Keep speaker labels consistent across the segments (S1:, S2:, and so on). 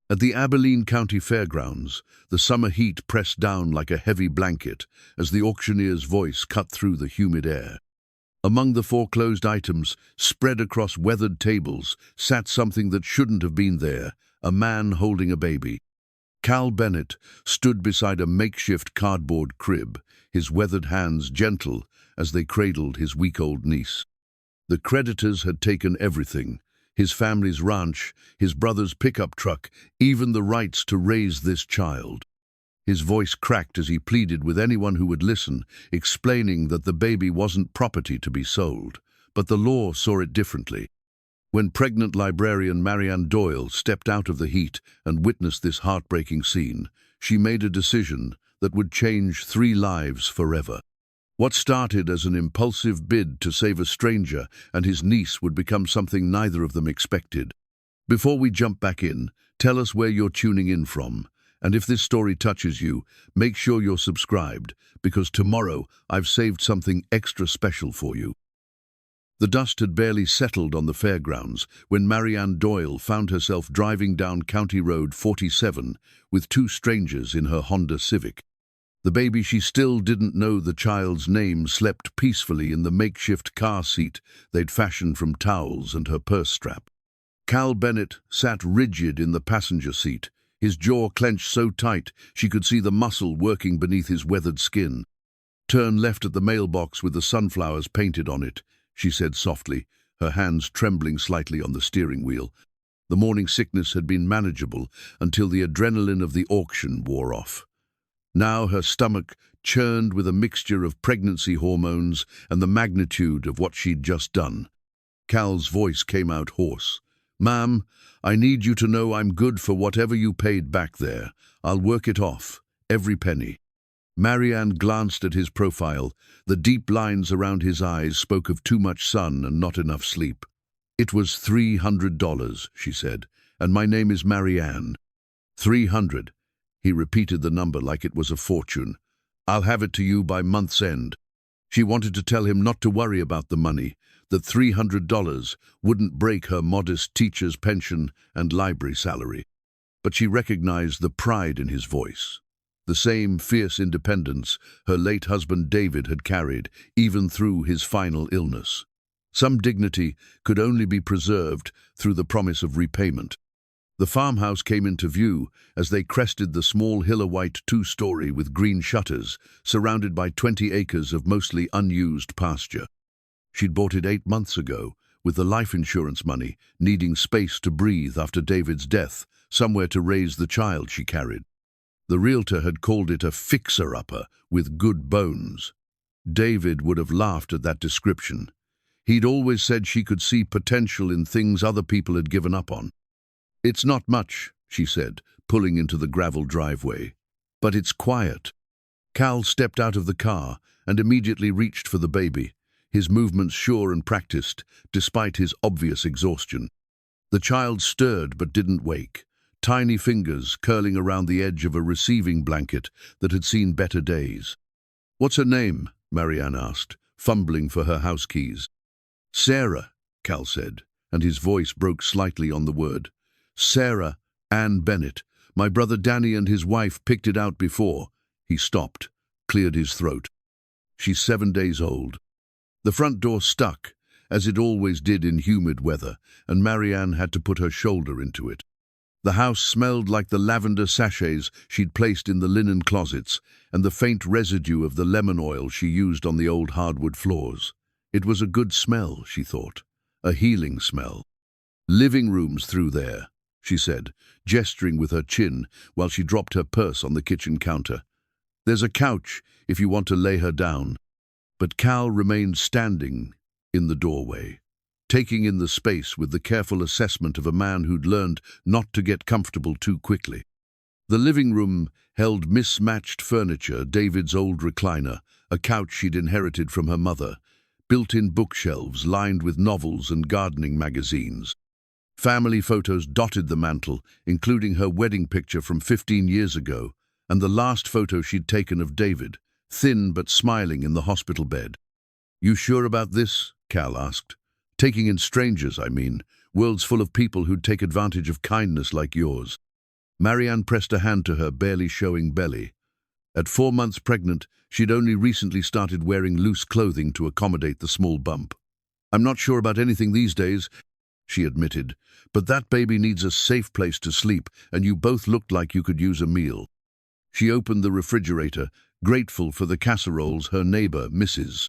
S1: At the Abilene County fairgrounds, the summer heat pressed down like a heavy blanket as the auctioneer's voice cut through the humid air. Among the foreclosed items, spread across weathered tables, sat something that shouldn't have been there, a man holding a baby. Cal Bennett stood beside a makeshift cardboard crib, his weathered hands gentle as they cradled his week-old niece. The creditors had taken everything: his family's ranch, his brother's pickup truck, even the rights to raise this child. His voice cracked as he pleaded with anyone who would listen, explaining that the baby wasn't property to be sold, but the law saw it differently. When pregnant librarian Marianne Doyle stepped out of the heat and witnessed this heartbreaking scene, she made a decision that would change 3 lives forever. What started as an impulsive bid to save a stranger and his niece would become something neither of them expected. Before we jump back in, tell us where you're tuning in from. And if this story touches you, make sure you're subscribed, because tomorrow I've saved something extra special for you. The dust had barely settled on the fairgrounds when Marianne Doyle found herself driving down County Road 47 with 2 strangers in her Honda Civic. The baby she still didn't know the child's name slept peacefully in the makeshift car seat they'd fashioned from towels and her purse strap. Cal Bennett sat rigid in the passenger seat, his jaw clenched so tight she could see the muscle working beneath his weathered skin. "Turn left at the mailbox with the sunflowers painted on it," she said softly, her hands trembling slightly on the steering wheel. The morning sickness had been manageable until the adrenaline of the auction wore off. Now her stomach churned with a mixture of pregnancy hormones and the magnitude of what she'd just done. Cal's voice came out hoarse. "Ma'am, I need you to know I'm good for whatever you paid back there. I'll work it off, every penny." Marianne glanced at his profile. The deep lines around his eyes spoke of too much sun and not enough sleep. "It was $300, she said, "and my name is Marianne." 300. He repeated the number like it was a fortune. "I'll have it to you by month's end." She wanted to tell him not to worry about the money, that $300 wouldn't break her modest teacher's pension and library salary. But she recognized the pride in his voice, the same fierce independence her late husband David had carried, even through his final illness. Some dignity could only be preserved through the promise of repayment. The farmhouse came into view as they crested the small hill, a white 2-story with green shutters, surrounded by 20 acres of mostly unused pasture. She'd bought it 8 months ago, with the life insurance money, needing space to breathe after David's death, somewhere to raise the child she carried. The realtor had called it a fixer-upper with good bones. David would have laughed at that description. He'd always said she could see potential in things other people had given up on. "It's not much," she said, pulling into the gravel driveway. "But it's quiet." Cal stepped out of the car and immediately reached for the baby, his movements sure and practiced, despite his obvious exhaustion. The child stirred but didn't wake, tiny fingers curling around the edge of a receiving blanket that had seen better days. "What's her name?" Marianne asked, fumbling for her house keys. "Sarah," Cal said, and his voice broke slightly on the word. "Sarah Ann Bennett. My brother Danny and his wife picked it out before." He stopped, cleared his throat. "She's 7 days old." The front door stuck, as it always did in humid weather, and Marianne had to put her shoulder into it. The house smelled like the lavender sachets she'd placed in the linen closets and the faint residue of the lemon oil she used on the old hardwood floors. It was a good smell, she thought, a healing smell. "Living room's through there," she said, gesturing with her chin while she dropped her purse on the kitchen counter. "There's a couch if you want to lay her down." But Cal remained standing in the doorway, taking in the space with the careful assessment of a man who'd learned not to get comfortable too quickly. The living room held mismatched furniture, David's old recliner, a couch she'd inherited from her mother, built-in bookshelves lined with novels and gardening magazines. Family photos dotted the mantel, including her wedding picture from 15 years ago, and the last photo she'd taken of David, thin but smiling in the hospital bed. "You sure about this?" Cal asked. "Taking in strangers, I mean, worlds full of people who'd take advantage of kindness like yours." Marianne pressed a hand to her, barely showing belly. At 4 months pregnant, she'd only recently started wearing loose clothing to accommodate the small bump. "I'm not sure about anything these days," she admitted, "but that baby needs a safe place to sleep, and you both looked like you could use a meal." She opened the refrigerator, grateful for the casseroles her neighbor, Mrs.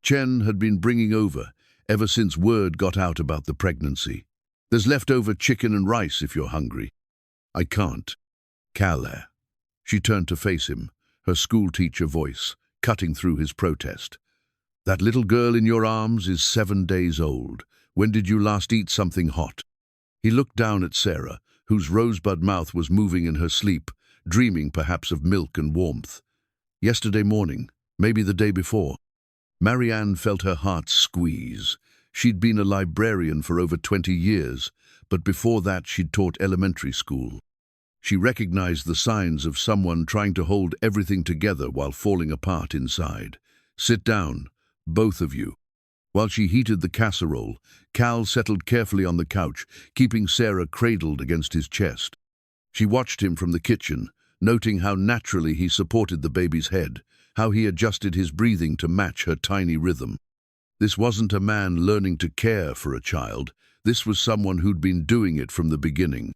S1: Chen, had been bringing over ever since word got out about the pregnancy. "There's leftover chicken and rice if you're hungry." "I can't." "Cal." She turned to face him, her schoolteacher voice cutting through his protest. "That little girl in your arms is 7 days old. When did you last eat something hot?" He looked down at Sarah, whose rosebud mouth was moving in her sleep, dreaming perhaps of milk and warmth. "Yesterday morning, maybe the day before." Marianne felt her heart squeeze. She'd been a librarian for over 20 years, but before that she'd taught elementary school. She recognized the signs of someone trying to hold everything together while falling apart inside. "Sit down, both of you." While she heated the casserole, Cal settled carefully on the couch, keeping Sarah cradled against his chest. She watched him from the kitchen, noting how naturally he supported the baby's head, how he adjusted his breathing to match her tiny rhythm. This wasn't a man learning to care for a child. This was someone who'd been doing it from the beginning.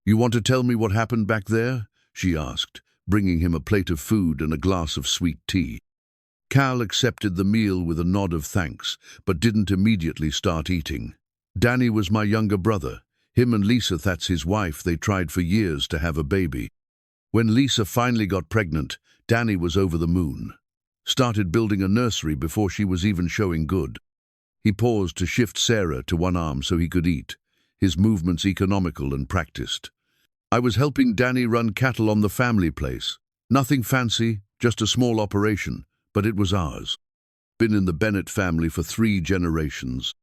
S1: "You want to tell me what happened back there?" she asked, bringing him a plate of food and a glass of sweet tea. Cal accepted the meal with a nod of thanks, but didn't immediately start eating. "Danny was my younger brother. Him and Lisa, that's his wife, they tried for years to have a baby. When Lisa finally got pregnant, Danny was over the moon. Started building a nursery before she was even showing good." He paused to shift Sarah to one arm so he could eat, his movements economical and practiced. "I was helping Danny run cattle on the family place. Nothing fancy, just a small operation, but it was ours. Been in the Bennett family for 3 generations.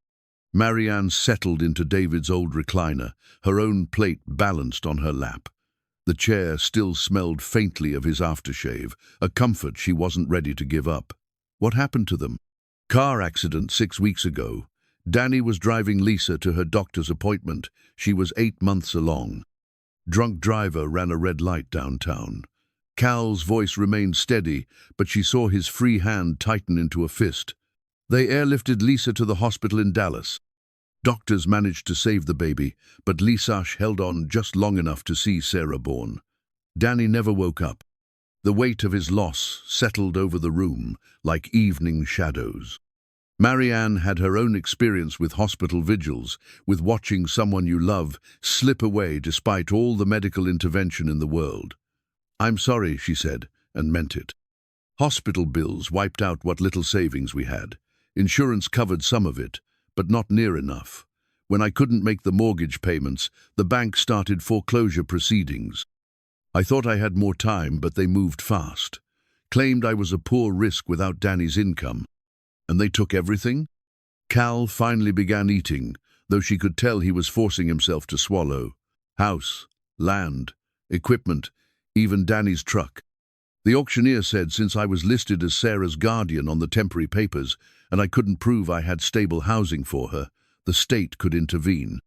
S1: Marianne settled into David's old recliner, her own plate balanced on her lap. The chair still smelled faintly of his aftershave, a comfort she wasn't ready to give up. "What happened to them?" "Car accident 6 weeks ago. Danny was driving Lisa to her doctor's appointment. She was 8 months along. Drunk driver ran a red light downtown." Cal's voice remained steady, but she saw his free hand tighten into a fist. "They airlifted Lisa to the hospital in Dallas. Doctors managed to save the baby, but Lisa held on just long enough to see Sarah born. Danny never woke up. The weight of his loss settled over the room like evening shadows." Marianne had her own experience with hospital vigils, with watching someone you love slip away despite all the medical intervention in the world. "I'm sorry," she said, and meant it. "Hospital bills wiped out what little savings we had. Insurance covered some of it, but not near enough. When I couldn't make the mortgage payments, the bank started foreclosure proceedings. I thought I had more time, but they moved fast. Claimed I was a poor risk without Danny's income. And they took everything?" Cal finally began eating, though she could tell he was forcing himself to swallow. "House, land, equipment, even Danny's truck. The auctioneer said since I was listed as Sarah's guardian on the temporary papers and I couldn't prove I had stable housing for her, the state could intervene.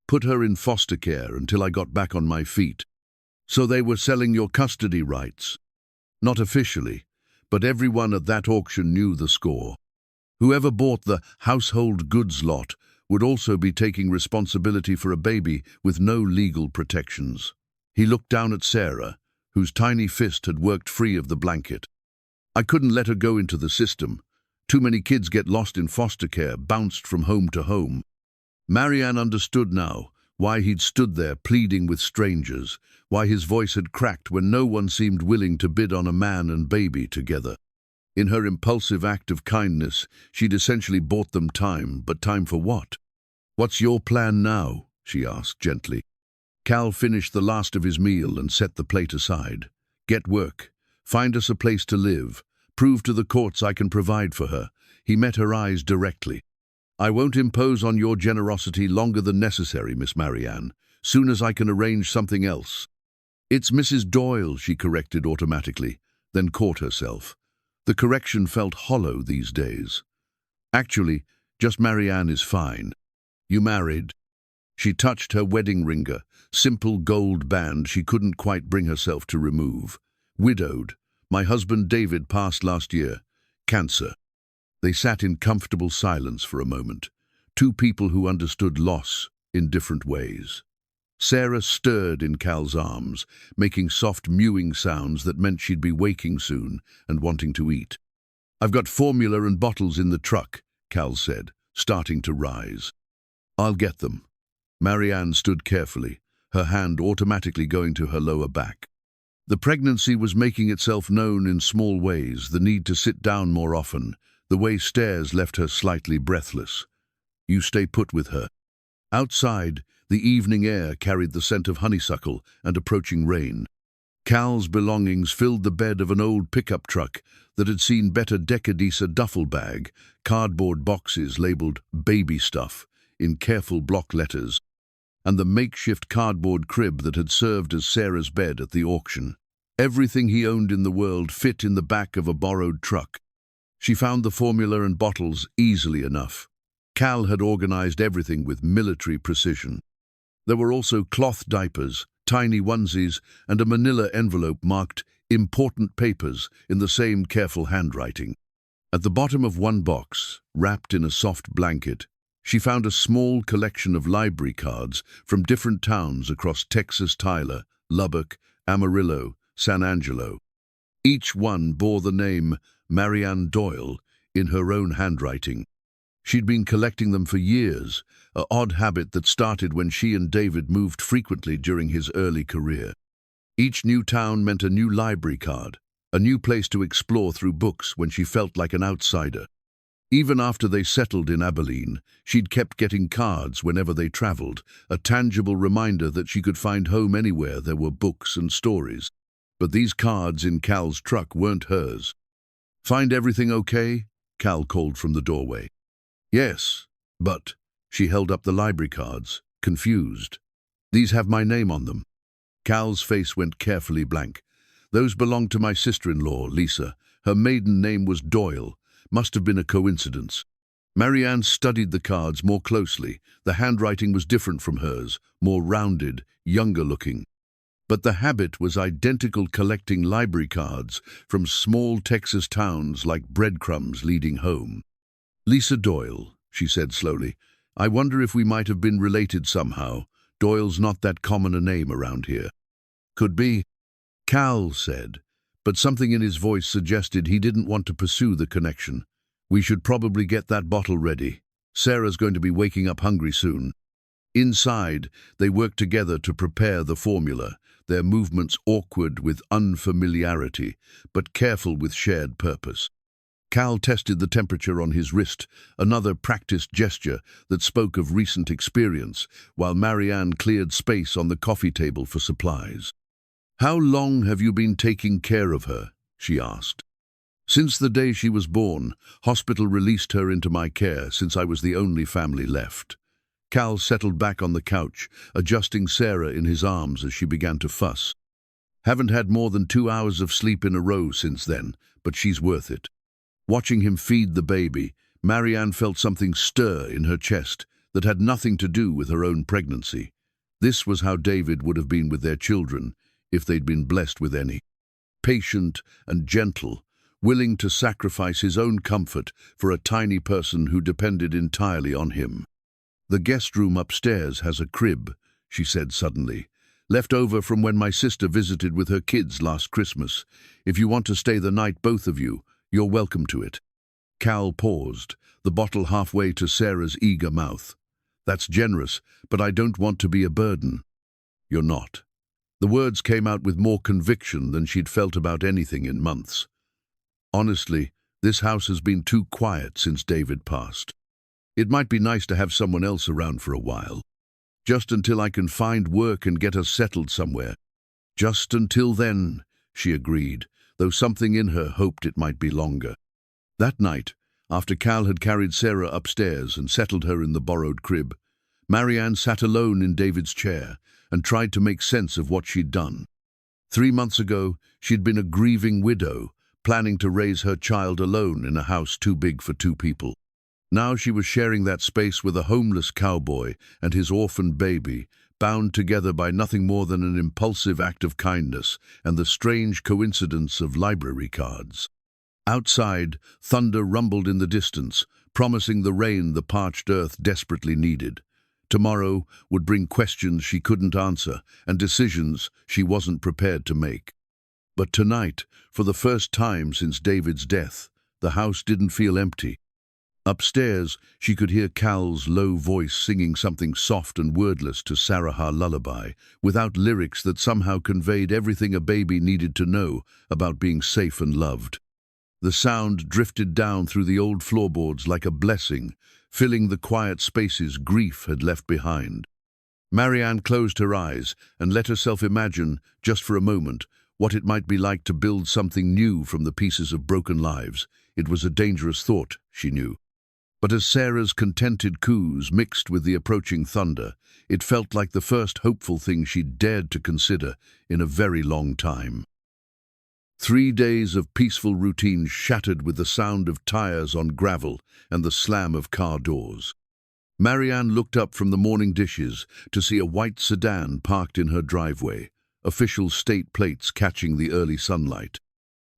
S1: Put her in foster care until I got back on my feet. So they were selling your custody rights." "Not officially, but everyone at that auction knew the score. Whoever bought the household goods lot would also be taking responsibility for a baby with no legal protections." He looked down at Sarah, whose tiny fist had worked free of the blanket. "I couldn't let her go into the system. Too many kids get lost in foster care, bounced from home to home." Marianne understood now why he'd stood there pleading with strangers, why his voice had cracked when no one seemed willing to bid on a man and baby together. In her impulsive act of kindness, she'd essentially bought them time, but time for what? "What's your plan now?" she asked gently. Cal finished the last of his meal and set the plate aside. "Get work. Find us a place to live. Prove to the courts I can provide for her." He met her eyes directly. "I won't impose on your generosity longer than necessary, Miss Marianne. Soon as I can arrange something else." "It's Mrs. Doyle," she corrected automatically, then caught herself. The correction felt hollow these days. "Actually, just Marianne is fine." "You married?" She touched her wedding ringer, simple gold band she couldn't quite bring herself to remove. Widowed. My husband David passed last year. Cancer. They sat in comfortable silence for a moment. Two people who understood loss in different ways. Sarah stirred in Cal's arms, making soft mewing sounds that meant she'd be waking soon and wanting to eat. "I've got formula and bottles in the truck," Cal said, starting to rise. "I'll get them." Marianne stood carefully, her hand automatically going to her lower back. The pregnancy was making itself known in small ways, the need to sit down more often, the way stairs left her slightly breathless. "You stay put with her." Outside, the evening air carried the scent of honeysuckle and approaching rain. Cal's belongings filled the bed of an old pickup truck that had seen better decades, a duffel bag, cardboard boxes labeled "baby stuff" in careful block letters, and the makeshift cardboard crib that had served as Sarah's bed at the auction. Everything he owned in the world fit in the back of a borrowed truck. She found the formula and bottles easily enough. Cal had organized everything with military precision. There were also cloth diapers, tiny onesies, and a manila envelope marked "important papers" in the same careful handwriting. At the bottom of one box, wrapped in a soft blanket, she found a small collection of library cards from different towns across Texas, Tyler, Lubbock, Amarillo, San Angelo. Each one bore the name Marianne Doyle in her own handwriting. She'd been collecting them for years, an odd habit that started when she and David moved frequently during his early career. Each new town meant a new library card, a new place to explore through books when she felt like an outsider. Even after they settled in Abilene, she'd kept getting cards whenever they traveled, a tangible reminder that she could find home anywhere there were books and stories. But these cards in Cal's truck weren't hers. "Find everything okay?" Cal called from the doorway. "Yes, but..." She held up the library cards, confused. "These have my name on them." Cal's face went carefully blank. "Those belonged to my sister-in-law, Lisa. Her maiden name was Doyle. Must have been a coincidence." Marianne studied the cards more closely. The handwriting was different from hers, more rounded, younger-looking. But the habit was identical, collecting library cards from small Texas towns like breadcrumbs leading home. "Lisa Doyle," she said slowly. "I wonder if we might have been related somehow. Doyle's not that common a name around here." "Could be," Cal said, but something in his voice suggested he didn't want to pursue the connection. "We should probably get that bottle ready. Sarah's going to be waking up hungry soon." Inside, they worked together to prepare the formula, their movements awkward with unfamiliarity, but careful with shared purpose. Cal tested the temperature on his wrist, another practiced gesture that spoke of recent experience, while Marianne cleared space on the coffee table for supplies. "How long have you been taking care of her?" she asked. "Since the day she was born. Hospital released her into my care since I was the only family left." Cal settled back on the couch, adjusting Sarah in his arms as she began to fuss. "Haven't had more than 2 hours of sleep in a row since then, but she's worth it." Watching him feed the baby, Marianne felt something stir in her chest that had nothing to do with her own pregnancy. This was how David would have been with their children, if they'd been blessed with any. Patient and gentle, willing to sacrifice his own comfort for a tiny person who depended entirely on him. "The guest room upstairs has a crib," she said suddenly, "left over from when my sister visited with her kids last Christmas. If you want to stay the night, both of you, you're welcome to it." Cal paused, the bottle halfway to Sarah's eager mouth. "That's generous, but I don't want to be a burden." "You're not." The words came out with more conviction than she'd felt about anything in months. "Honestly, this house has been too quiet since David passed. It might be nice to have someone else around for a while. Just until I can find work and get us settled somewhere." "Just until then," she agreed, though something in her hoped it might be longer. That night, after Cal had carried Sarah upstairs and settled her in the borrowed crib, Marianne sat alone in David's chair and tried to make sense of what she'd done. 3 months ago, she'd been a grieving widow, planning to raise her child alone in a house too big for 2 people. Now she was sharing that space with a homeless cowboy and his orphaned baby, bound together by nothing more than an impulsive act of kindness and the strange coincidence of library cards. Outside, thunder rumbled in the distance, promising the rain the parched earth desperately needed. Tomorrow would bring questions she couldn't answer and decisions she wasn't prepared to make. But tonight, for the first time since David's death, the house didn't feel empty. Upstairs, she could hear Cal's low voice singing something soft and wordless to Sarah's lullaby, without lyrics that somehow conveyed everything a baby needed to know about being safe and loved. The sound drifted down through the old floorboards like a blessing, filling the quiet spaces grief had left behind. Marianne closed her eyes and let herself imagine, just for a moment, what it might be like to build something new from the pieces of broken lives. It was a dangerous thought, she knew. But as Sarah's contented coos mixed with the approaching thunder, it felt like the first hopeful thing she'd dared to consider in a very long time. 3 days of peaceful routine shattered with the sound of tires on gravel and the slam of car doors. Marianne looked up from the morning dishes to see a white sedan parked in her driveway, official state plates catching the early sunlight.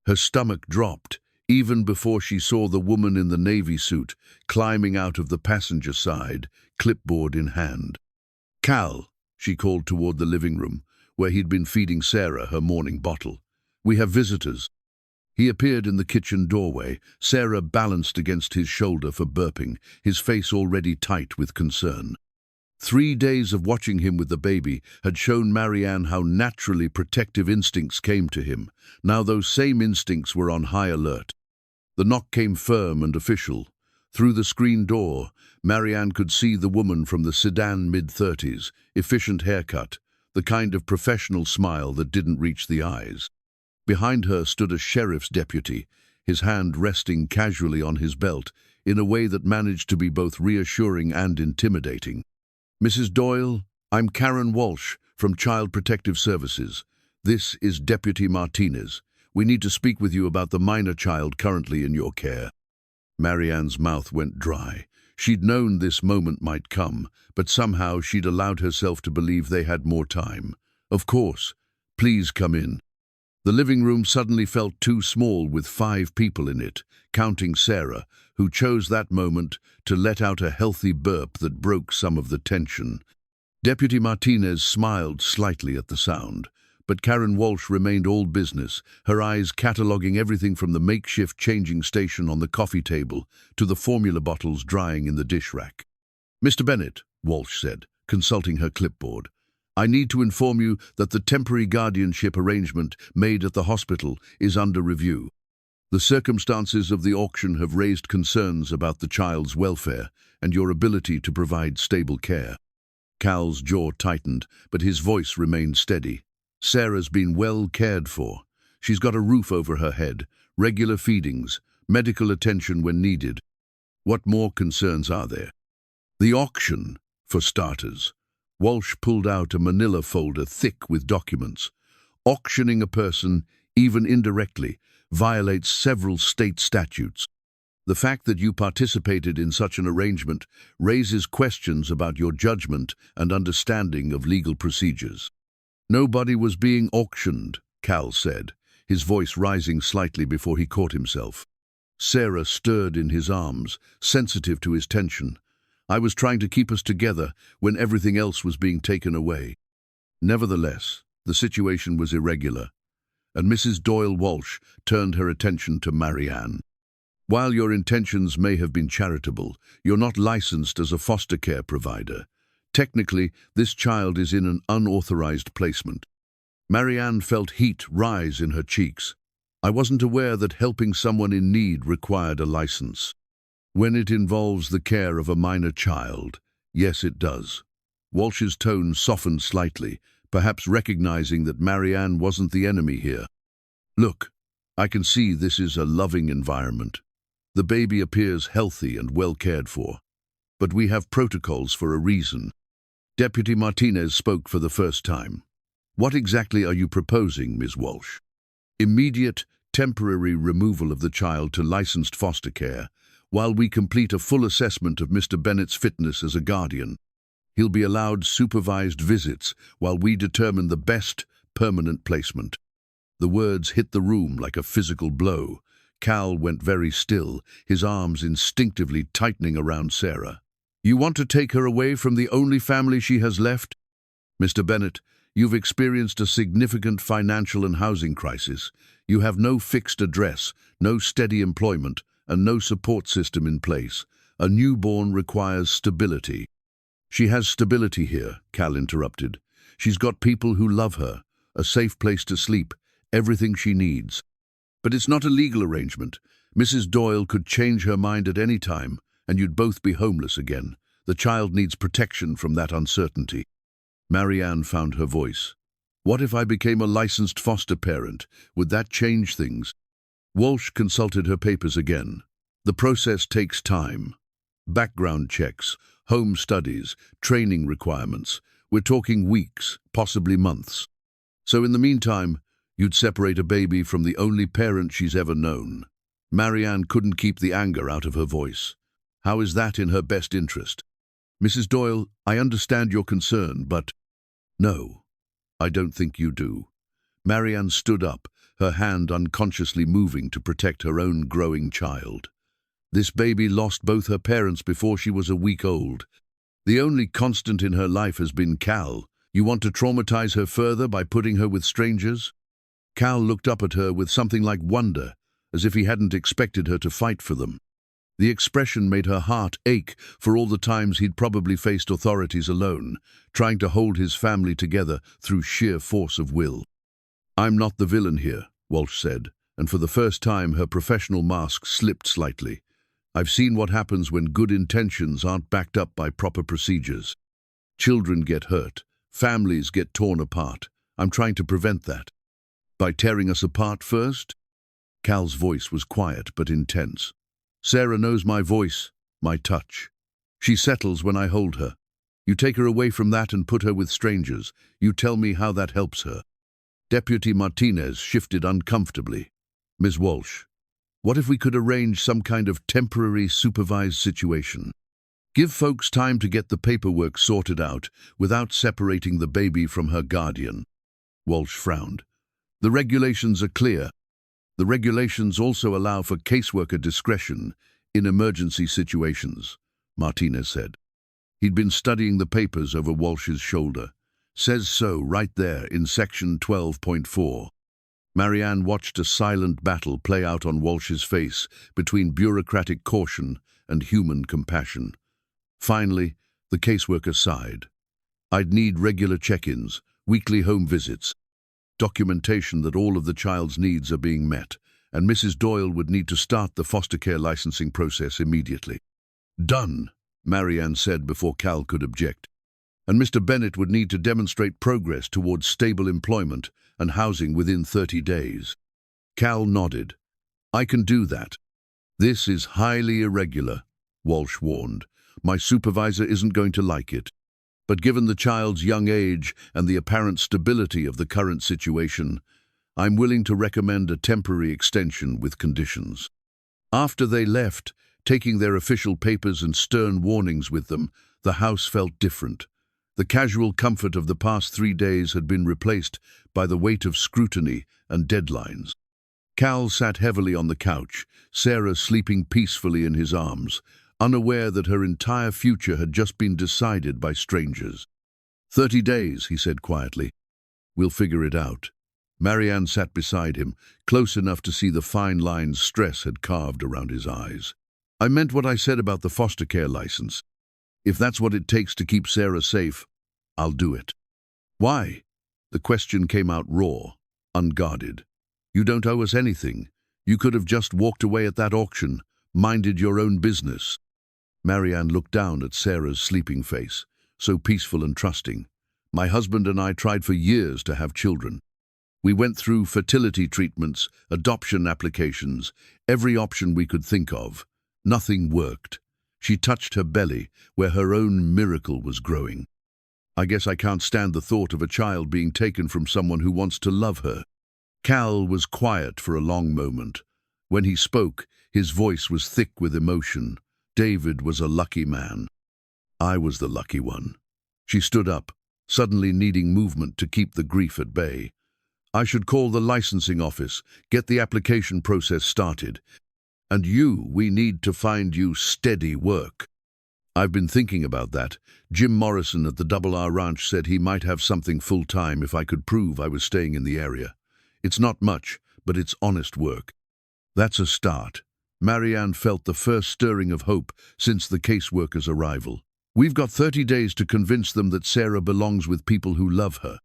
S1: Her stomach dropped even before she saw the woman in the navy suit climbing out of the passenger side, clipboard in hand. "Cal," she called toward the living room, where he'd been feeding Sarah her morning bottle. "We have visitors." He appeared in the kitchen doorway, Sarah balanced against his shoulder for burping, his face already tight with concern. 3 days of watching him with the baby had shown Marianne how naturally protective instincts came to him. Now those same instincts were on high alert. The knock came firm and official. Through the screen door, Marianne could see the woman from the sedan mid-30s, efficient haircut, the kind of professional smile that didn't reach the eyes. Behind her stood a sheriff's deputy, his hand resting casually on his belt, in a way that managed to be both reassuring and intimidating. "Mrs. Doyle, I'm Karen Walsh from Child Protective Services. This is Deputy Martinez. We need to speak with you about the minor child currently in your care." Marianne's mouth went dry. She'd known this moment might come, but somehow she'd allowed herself to believe they had more time. "Of course. Please come in." The living room suddenly felt too small with 5 people in it, counting Sarah, who chose that moment to let out a healthy burp that broke some of the tension. Deputy Martinez smiled slightly at the sound, but Karen Walsh remained all business, her eyes cataloguing everything from the makeshift changing station on the coffee table to the formula bottles drying in the dish rack. "Mr. Bennett," Walsh said, consulting her clipboard, "I need to inform you that the temporary guardianship arrangement made at the hospital is under review. The circumstances of the auction have raised concerns about the child's welfare and your ability to provide stable care." Cal's jaw tightened, but his voice remained steady. "Sarah's been well cared for. She's got a roof over her head, regular feedings, medical attention when needed. What more concerns are there?" "The auction, for starters." Walsh pulled out a manila folder thick with documents. "Auctioning a person, even indirectly, violates several state statutes. The fact that you participated in such an arrangement raises questions about your judgment and understanding of legal procedures." "Nobody was being auctioned," Cal said, his voice rising slightly before he caught himself. Sarah stirred in his arms, sensitive to his tension. "I was trying to keep us together when everything else was being taken away." Nevertheless, the situation was irregular, and Mrs. Doyle Walsh turned her attention to Marianne. "While your intentions may have been charitable, you're not licensed as a foster care provider. Technically, this child is in an unauthorized placement." Marianne felt heat rise in her cheeks. "I wasn't aware that helping someone in need required a license." "When it involves the care of a minor child, yes, it does." Walsh's tone softened slightly, perhaps recognizing that Marianne wasn't the enemy here. "Look, I can see this is a loving environment. The baby appears healthy and well cared for. But we have protocols for a reason." Deputy Martinez spoke for the first time. "What exactly are you proposing, Ms. Walsh?" "Immediate, temporary removal of the child to licensed foster care, while we complete a full assessment of Mr. Bennett's fitness as a guardian. He'll be allowed supervised visits while we determine the best permanent placement." The words hit the room like a physical blow. Cal went very still, his arms instinctively tightening around Sarah. "You want to take her away from the only family she has left? Mr. Bennett, you've experienced a significant financial and housing crisis. You have no fixed address, no steady employment, and no support system in place. A newborn requires stability." "She has stability here," Cal interrupted. "She's got people who love her, a safe place to sleep, everything she needs. But it's not a legal arrangement. Mrs. Doyle could change her mind at any time, and you'd both be homeless again. The child needs protection from that uncertainty." Marianne found her voice. "What if I became a licensed foster parent? Would that change things?" Walsh consulted her papers again. "The process takes time. Background checks, home studies, training requirements. We're talking weeks, possibly months. So in the meantime, you'd separate a baby from the only parent she's ever known." Marianne couldn't keep the anger out of her voice. "How is that in her best interest?" "Mrs. Doyle, I understand your concern, but—" "No, I don't think you do." Marianne stood up, her hand unconsciously moving to protect her own growing child. "This baby lost both her parents before she was a week old. The only constant in her life has been Cal. You want to traumatize her further by putting her with strangers?" Cal looked up at her with something like wonder, as if he hadn't expected her to fight for them. The expression made her heart ache for all the times he'd probably faced authorities alone, trying to hold his family together through sheer force of will. "I'm not the villain here," Walsh said, and for the first time her professional mask slipped slightly. "I've seen what happens when good intentions aren't backed up by proper procedures. Children get hurt, families get torn apart. I'm trying to prevent that." "By tearing us apart first?" Cal's voice was quiet but intense. "Sarah knows my voice, my touch. She settles when I hold her. You take her away from that and put her with strangers. You tell me how that helps her." Deputy Martinez shifted uncomfortably. "Ms. Walsh, what if we could arrange some kind of temporary supervised situation? Give folks time to get the paperwork sorted out without separating the baby from her guardian." Walsh frowned. "The regulations are clear. The regulations also allow for caseworker discretion in emergency situations," Martinez said. He'd been studying the papers over Walsh's shoulder. "Says so right there in section 12.4. Marianne watched a silent battle play out on Walsh's face between bureaucratic caution and human compassion. Finally, the caseworker sighed. "I'd need regular check-ins, weekly home visits, documentation that all of the child's needs are being met, and Mrs. Doyle would need to start the foster care licensing process immediately." "Done," Marianne said before Cal could object. "And Mr. Bennett would need to demonstrate progress towards stable employment and housing within 30 days. Cal nodded. "I can do that." "This is highly irregular," Walsh warned. "My supervisor isn't going to like it. But given the child's young age and the apparent stability of the current situation, I'm willing to recommend a temporary extension with conditions." After they left, taking their official papers and stern warnings with them, the house felt different. The casual comfort of the past 3 days had been replaced by the weight of scrutiny and deadlines. Cal sat heavily on the couch, Sarah sleeping peacefully in his arms, unaware that her entire future had just been decided by strangers. 30 days, he said quietly. "We'll figure it out." Marianne sat beside him, close enough to see the fine lines stress had carved around his eyes. "I meant what I said about the foster care license. If that's what it takes to keep Sarah safe, I'll do it." "Why?" The question came out raw, unguarded. "You don't owe us anything. You could have just walked away at that auction, minded your own business." Marianne looked down at Sarah's sleeping face, so peaceful and trusting. "My husband and I tried for years to have children. We went through fertility treatments, adoption applications, every option we could think of. Nothing worked." She touched her belly, where her own miracle was growing. "I guess I can't stand the thought of a child being taken from someone who wants to love her." Cal was quiet for a long moment. When he spoke, His voice was thick with emotion. David was a lucky man. I was the lucky one. She stood up, suddenly needing movement to keep the grief at bay. I should call the licensing office, get the application process started. And we need to find you steady work. I've been thinking about that. Jim Morrison at the Double R Ranch said he might have something full-time if I could prove I was staying in the area. It's not much, but it's honest work. That's a start. Marianne felt the first stirring of hope since the caseworker's arrival. We've got 30 days to convince them that Sarah belongs with people who love her.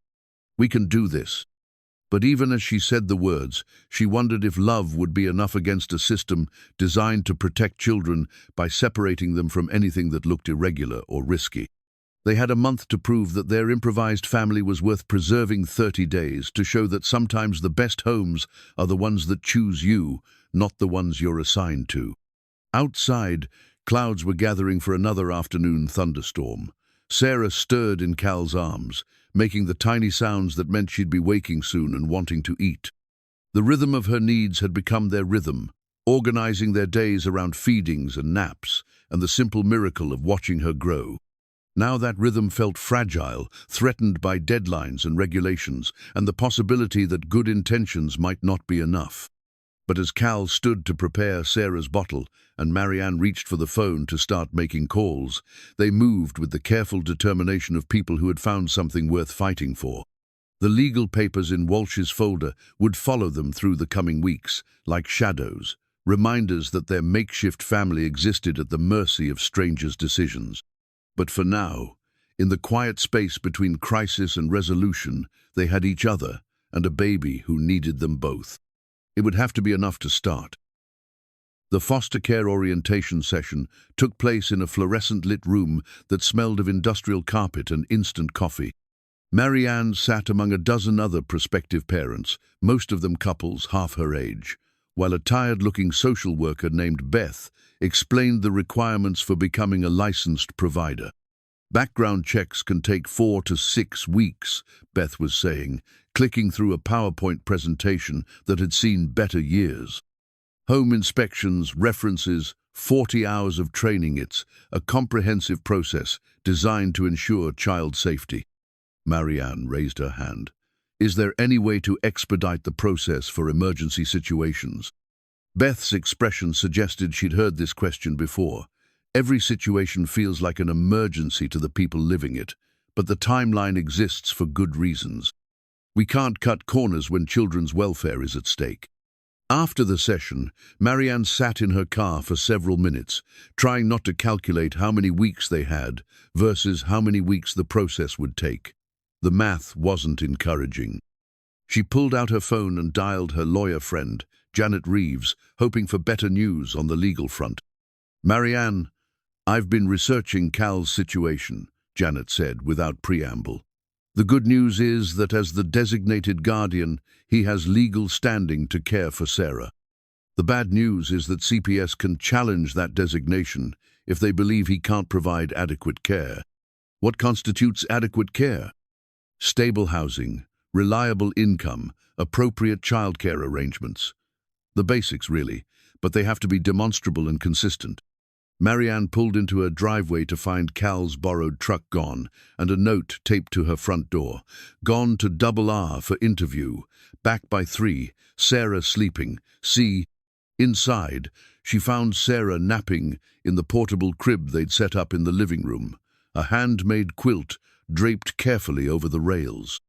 S1: We can do this. But even as she said the words, she wondered if love would be enough against a system designed to protect children by separating them from anything that looked irregular or risky. They had a month to prove that their improvised family was worth preserving. 30 days to show that sometimes the best homes are the ones that choose you, not the ones you're assigned to. Outside, clouds were gathering for another afternoon thunderstorm. Sarah stirred in Cal's arms, making the tiny sounds that meant she'd be waking soon and wanting to eat. The rhythm of her needs had become their rhythm, organizing their days around feedings and naps, and the simple miracle of watching her grow. Now that rhythm felt fragile, threatened by deadlines and regulations, and the possibility that good intentions might not be enough. But as Cal stood to prepare Sarah's bottle and Marianne reached for the phone to start making calls, they moved with the careful determination of people who had found something worth fighting for. The legal papers in Walsh's folder would follow them through the coming weeks, like shadows, reminders that their makeshift family existed at the mercy of strangers' decisions. But for now, in the quiet space between crisis and resolution, they had each other and a baby who needed them both. It would have to be enough to start. The foster care orientation session took place in a fluorescent-lit room that smelled of industrial carpet and instant coffee. Marianne sat among a dozen other prospective parents, most of them couples half her age, while a tired-looking social worker named Beth explained the requirements for becoming a licensed provider. Background checks can take 4 to 6 weeks, Beth was saying, clicking through a PowerPoint presentation that had seen better years. Home inspections, references, 40 hours of training. It's a comprehensive process designed to ensure child safety. Marianne raised her hand. Is there any way to expedite the process for emergency situations? Beth's expression suggested she'd heard this question before. Every situation feels like an emergency to the people living it, but the timeline exists for good reasons. We can't cut corners when children's welfare is at stake. After the session, Marianne sat in her car for several minutes, trying not to calculate how many weeks they had versus how many weeks the process would take. The math wasn't encouraging. She pulled out her phone and dialed her lawyer friend, Janet Reeves, hoping for better news on the legal front. Marianne, I've been researching Cal's situation, Janet said without preamble. The good news is that as the designated guardian, he has legal standing to care for Sarah. The bad news is that CPS can challenge that designation if they believe he can't provide adequate care. What constitutes adequate care? Stable housing, reliable income, appropriate childcare arrangements. The basics, really, but they have to be demonstrable and consistent. Marianne pulled into her driveway to find Cal's borrowed truck gone and a note taped to her front door. Gone to Double R for interview. Back by 3. Sarah sleeping. See. Inside, she found Sarah napping in the portable crib they'd set up in the living room, a handmade quilt draped carefully over the rails.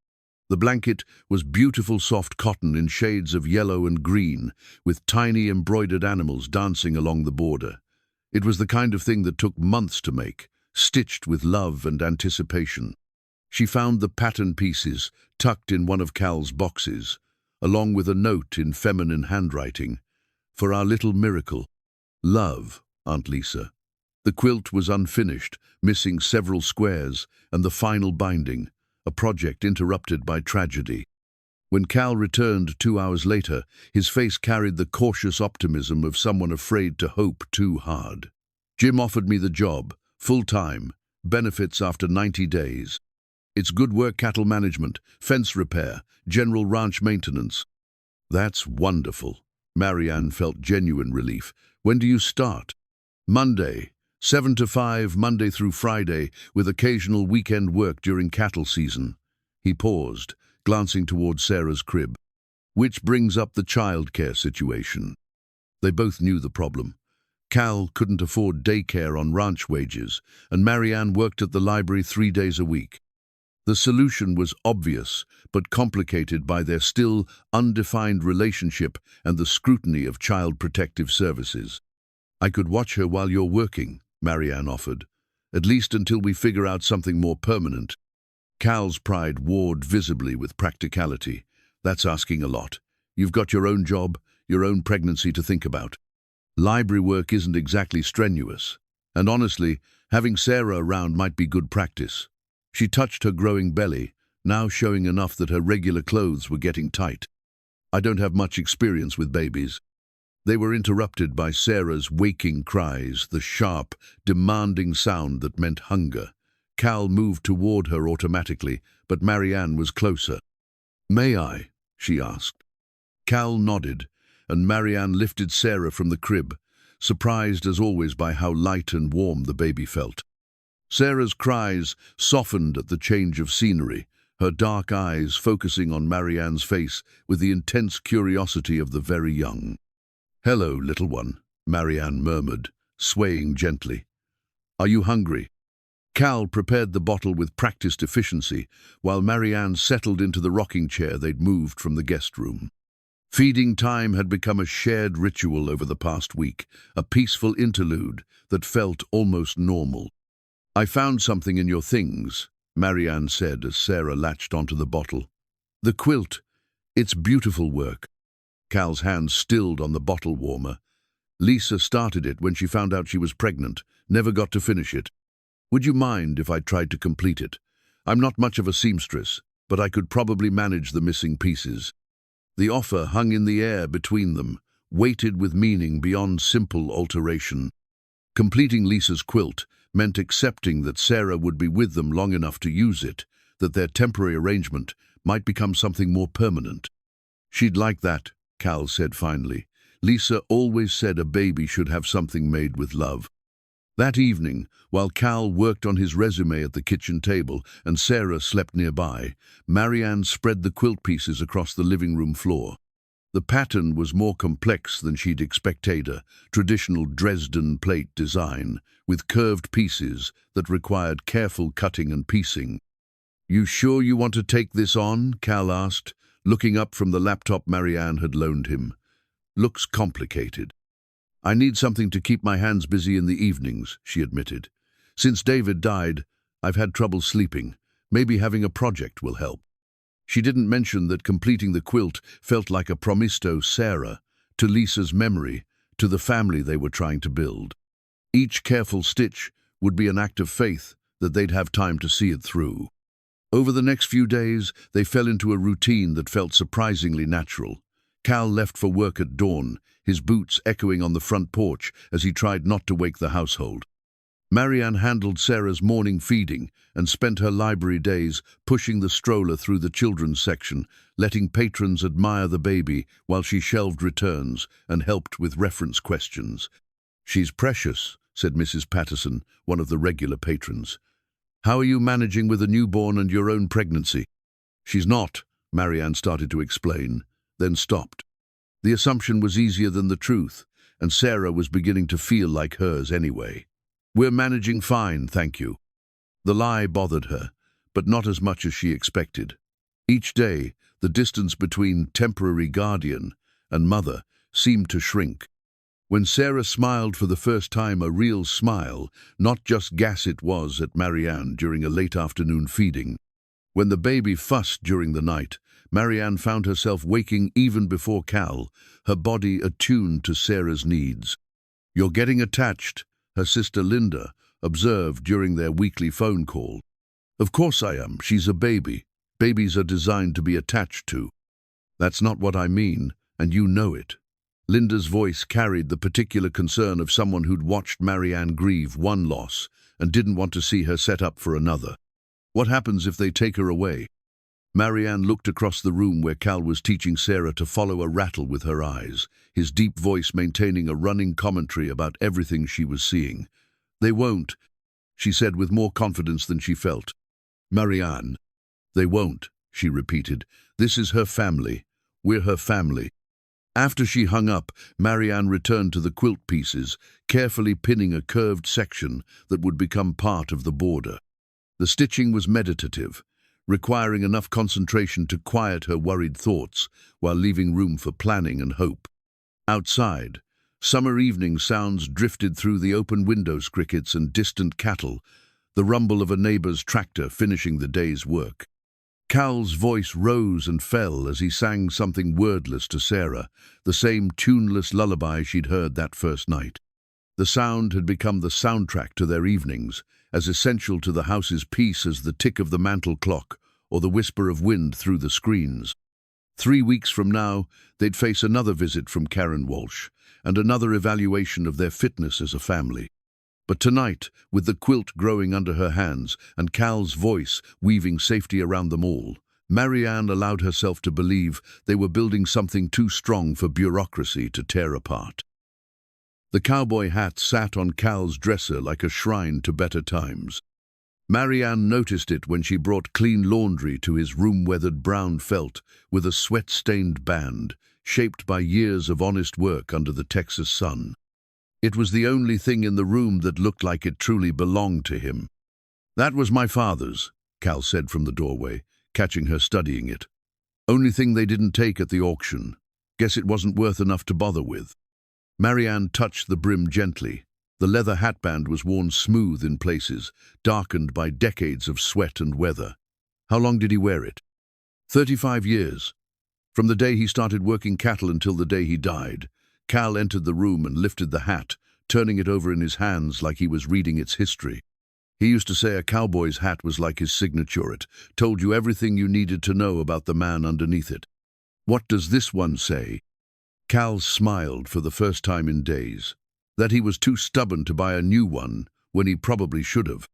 S1: The blanket was beautiful soft cotton in shades of yellow and green, with tiny embroidered animals dancing along the border. It was the kind of thing that took months to make, stitched with love and anticipation. She found the pattern pieces tucked in one of Cal's boxes, along with a note in feminine handwriting. For our little miracle. Love, Aunt Lisa. The quilt was unfinished, missing several squares and the final binding, a project interrupted by tragedy. When Cal returned 2 hours later, his face carried the cautious optimism of someone afraid to hope too hard. Jim offered me the job, full-time, benefits after 90 days. It's good work, cattle management, fence repair, general ranch maintenance. That's wonderful. Marianne felt genuine relief. When do you start? Monday, 7 to 5, Monday through Friday, with occasional weekend work during cattle season. He paused, glancing toward Sarah's crib. Which brings up the childcare situation. They both knew the problem. Cal couldn't afford daycare on ranch wages, and Marianne worked at the library 3 days a week. The solution was obvious, but complicated by their still undefined relationship and the scrutiny of Child Protective Services. I could watch her while you're working, Marianne offered, at least until we figure out something more permanent. Cal's pride warred visibly with practicality. That's asking a lot. You've got your own job, your own pregnancy to think about. Library work isn't exactly strenuous, and honestly, having Sarah around might be good practice. She touched her growing belly, now showing enough that her regular clothes were getting tight. I don't have much experience with babies. They were interrupted by Sarah's waking cries, the sharp, demanding sound that meant hunger. Cal moved toward her automatically, but Marianne was closer. May I? She asked. Cal nodded, and Marianne lifted Sarah from the crib, surprised as always by how light and warm the baby felt. Sarah's cries softened at the change of scenery, her dark eyes focusing on Marianne's face with the intense curiosity of the very young. "Hello, little one," Marianne murmured, swaying gently. "Are you hungry?" Cal prepared the bottle with practiced efficiency, while Marianne settled into the rocking chair they'd moved from the guest room. Feeding time had become a shared ritual over the past week, a peaceful interlude that felt almost normal. "I found something in your things," Marianne said as Sarah latched onto the bottle. "The quilt. It's beautiful work." Cal's hands stilled on the bottle warmer. "Lisa started it when she found out she was pregnant, never got to finish it. Would you mind if I tried to complete it? I'm not much of a seamstress, but I could probably manage the missing pieces." The offer hung in the air between them, weighted with meaning beyond simple alteration. Completing Lisa's quilt meant accepting that Sarah would be with them long enough to use it, that their temporary arrangement might become something more permanent. "She'd like that," Cal said finally. "Lisa always said a baby should have something made with love." That evening, while Cal worked on his resume at the kitchen table and Sarah slept nearby, Marianne spread the quilt pieces across the living room floor. The pattern was more complex than she'd expected, a traditional Dresden plate design, with curved pieces that required careful cutting and piecing. "You sure you want to take this on?" Cal asked, looking up from the laptop Marianne had loaned him. "Looks complicated." "I need something to keep my hands busy in the evenings," she admitted. "Since David died, I've had trouble sleeping. Maybe having a project will help." She didn't mention that completing the quilt felt like a promise to Sarah, to Lisa's memory, to the family they were trying to build. Each careful stitch would be an act of faith that they'd have time to see it through. Over the next few days, they fell into a routine that felt surprisingly natural. Cal left for work at dawn, his boots echoing on the front porch as he tried not to wake the household. Marianne handled Sarah's morning feeding and spent her library days pushing the stroller through the children's section, letting patrons admire the baby while she shelved returns and helped with reference questions. "She's precious," said Mrs. Patterson, one of the regular patrons. "How are you managing with a newborn and your own pregnancy?" "She's not," Marianne started to explain, then stopped. The assumption was easier than the truth, and Sarah was beginning to feel like hers anyway. "We're managing fine, thank you." The lie bothered her, but not as much as she expected. Each day, the distance between temporary guardian and mother seemed to shrink. When Sarah smiled for the first time, a real smile, not just gas it was at Marianne during a late afternoon feeding. When the baby fussed during the night, Marianne found herself waking even before Cal, her body attuned to Sarah's needs. "You're getting attached," her sister Linda observed during their weekly phone call. "Of course I am. She's a baby. Babies are designed to be attached to." "That's not what I mean, and you know it." Linda's voice carried the particular concern of someone who'd watched Marianne grieve one loss and didn't want to see her set up for another. "What happens if they take her away?" Marianne looked across the room where Cal was teaching Sarah to follow a rattle with her eyes, his deep voice maintaining a running commentary about everything she was seeing. "They won't," she said with more confidence than she felt. "Marianne, they won't," she repeated. "This is her family. We're her family." After she hung up, Marianne returned to the quilt pieces, carefully pinning a curved section that would become part of the border. The stitching was meditative, requiring enough concentration to quiet her worried thoughts while leaving room for planning and hope. Outside, summer evening sounds drifted through the open windows, crickets and distant cattle, the rumble of a neighbor's tractor finishing the day's work. Cal's voice rose and fell as he sang something wordless to Sarah, the same tuneless lullaby she'd heard that first night. The sound had become the soundtrack to their evenings, as essential to the house's peace as the tick of the mantel clock or the whisper of wind through the screens. 3 weeks from now, they'd face another visit from Karen Walsh and another evaluation of their fitness as a family. But tonight, with the quilt growing under her hands and Cal's voice weaving safety around them all, Marianne allowed herself to believe they were building something too strong for bureaucracy to tear apart. The cowboy hat sat on Cal's dresser like a shrine to better times. Marianne noticed it when she brought clean laundry to his room-weathered brown felt with a sweat-stained band, shaped by years of honest work under the Texas sun. It was the only thing in the room that looked like it truly belonged to him. "That was my father's," Cal said from the doorway, catching her studying it. "Only thing they didn't take at the auction. Guess it wasn't worth enough to bother with." Marianne touched the brim gently. The leather hatband was worn smooth in places, darkened by decades of sweat and weather. "How long did he wear it?" 35 years. From the day he started working cattle until the day he died." Cal entered the room and lifted the hat, turning it over in his hands like he was reading its history. He used to say a cowboy's hat was like his signature. It told you everything you needed to know about the man underneath it. "What does this one say?" Cal smiled for the first time in days. That he was too stubborn to buy a new one when he probably should have.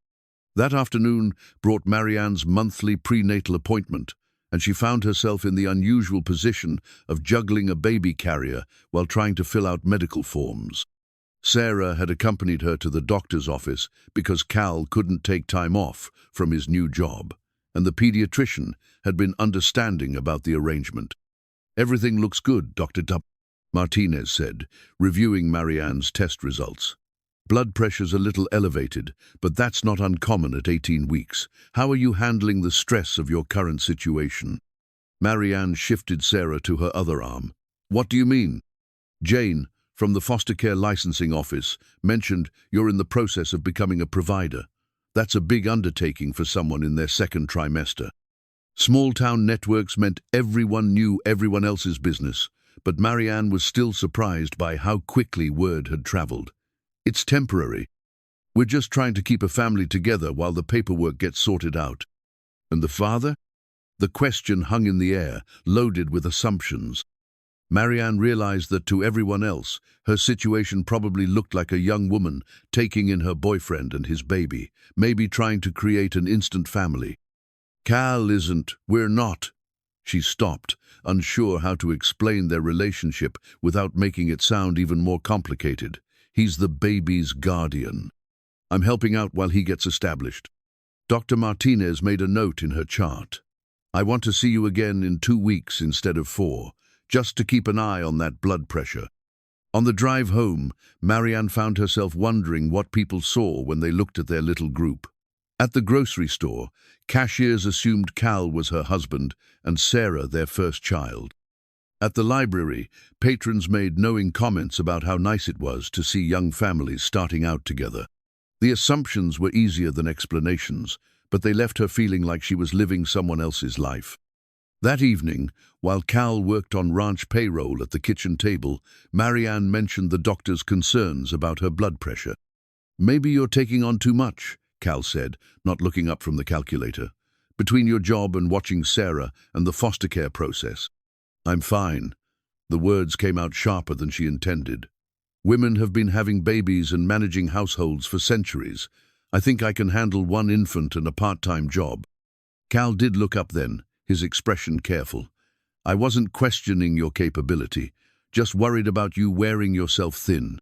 S1: That afternoon brought Marianne's monthly prenatal appointment, and she found herself in the unusual position of juggling a baby carrier while trying to fill out medical forms. Sarah had accompanied her to the doctor's office because Cal couldn't take time off from his new job, and the pediatrician had been understanding about the arrangement. "Everything looks good, Dr. Martinez said, reviewing Marianne's test results. "Blood pressure's a little elevated, but that's not uncommon at 18 weeks. How are you handling the stress of your current situation?" Marianne shifted Sarah to her other arm. "What do you mean?" "Jane, from the foster care licensing office, mentioned you're in the process of becoming a provider. That's a big undertaking for someone in their second trimester." Small-town networks meant everyone knew everyone else's business, but Marianne was still surprised by how quickly word had traveled. "It's temporary. We're just trying to keep a family together while the paperwork gets sorted out." "And the father?" The question hung in the air, loaded with assumptions. Marianne realized that to everyone else, her situation probably looked like a young woman taking in her boyfriend and his baby, maybe trying to create an instant family. "Cal isn't, we're not." She stopped, unsure how to explain their relationship without making it sound even more complicated. "He's the baby's guardian. I'm helping out while he gets established." Dr. Martinez made a note in her chart. "I want to see you again in 2 weeks instead of 4, just to keep an eye on that blood pressure." On the drive home, Marianne found herself wondering what people saw when they looked at their little group. At the grocery store, cashiers assumed Cal was her husband and Sarah their first child. At the library, patrons made knowing comments about how nice it was to see young families starting out together. The assumptions were easier than explanations, but they left her feeling like she was living someone else's life. That evening, while Cal worked on ranch payroll at the kitchen table, Marianne mentioned the doctor's concerns about her blood pressure. "Maybe you're taking on too much," Cal said, not looking up from the calculator. "Between your job and watching Sarah and the foster care process." "I'm fine." The words came out sharper than she intended. "Women have been having babies and managing households for centuries. I think I can handle 1 infant and a part-time job." Cal did look up then, his expression careful. "I wasn't questioning your capability, just worried about you wearing yourself thin."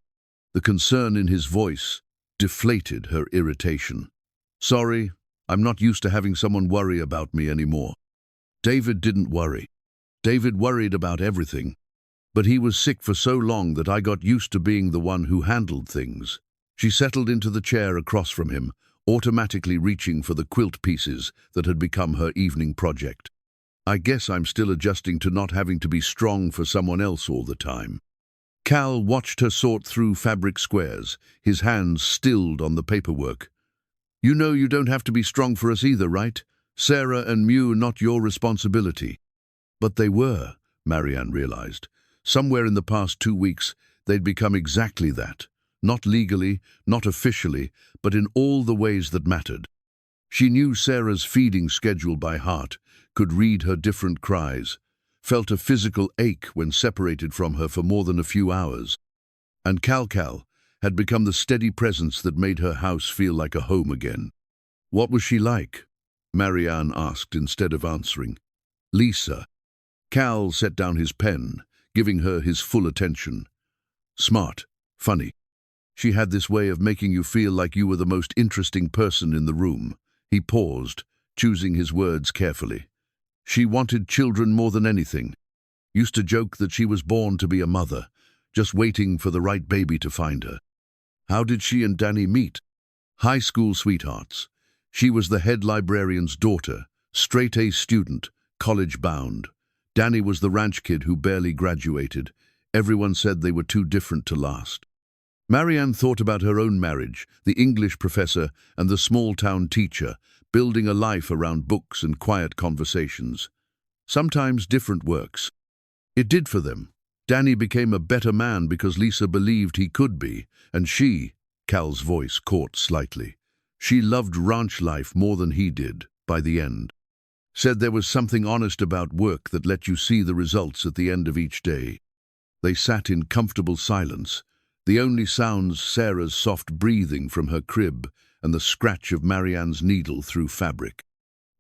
S1: The concern in his voice deflated her irritation. "Sorry, I'm not used to having someone worry about me anymore." David didn't worry. David worried about everything. But he was sick for so long that I got used to being the one who handled things. She settled into the chair across from him, automatically reaching for the quilt pieces that had become her evening project. "I guess I'm still adjusting to not having to be strong for someone else all the time." Cal watched her sort through fabric squares, his hands stilled on the paperwork. "You know you don't have to be strong for us either, right? Sarah and Mew are not your responsibility." But they were, Marianne realized. Somewhere in the past 2 weeks, they'd become exactly that. Not legally, not officially, but in all the ways that mattered. She knew Sarah's feeding schedule by heart, could read her different cries, felt a physical ache when separated from her for more than a few hours. And Cal had become the steady presence that made her house feel like a home again. "What was she like?" Marianne asked instead of answering. "Lisa." Cal set down his pen, giving her his full attention. "Smart, funny. She had this way of making you feel like you were the most interesting person in the room." He paused, choosing his words carefully. "She wanted children more than anything. Used to joke that she was born to be a mother, just waiting for the right baby to find her." "How did she and Danny meet?" "High school sweethearts. She was the head librarian's daughter, straight-A student, college-bound. Danny was the ranch kid who barely graduated. Everyone said they were too different to last." Marianne thought about her own marriage, the English professor and the small-town teacher, building a life around books and quiet conversations. Sometimes different works. It did for them. Danny became a better man because Lisa believed he could be, and she, Cal's voice caught slightly, she loved ranch life more than he did, by the end. Said there was something honest about work that let you see the results at the end of each day. They sat in comfortable silence, the only sounds Sarah's soft breathing from her crib and the scratch of Marianne's needle through fabric.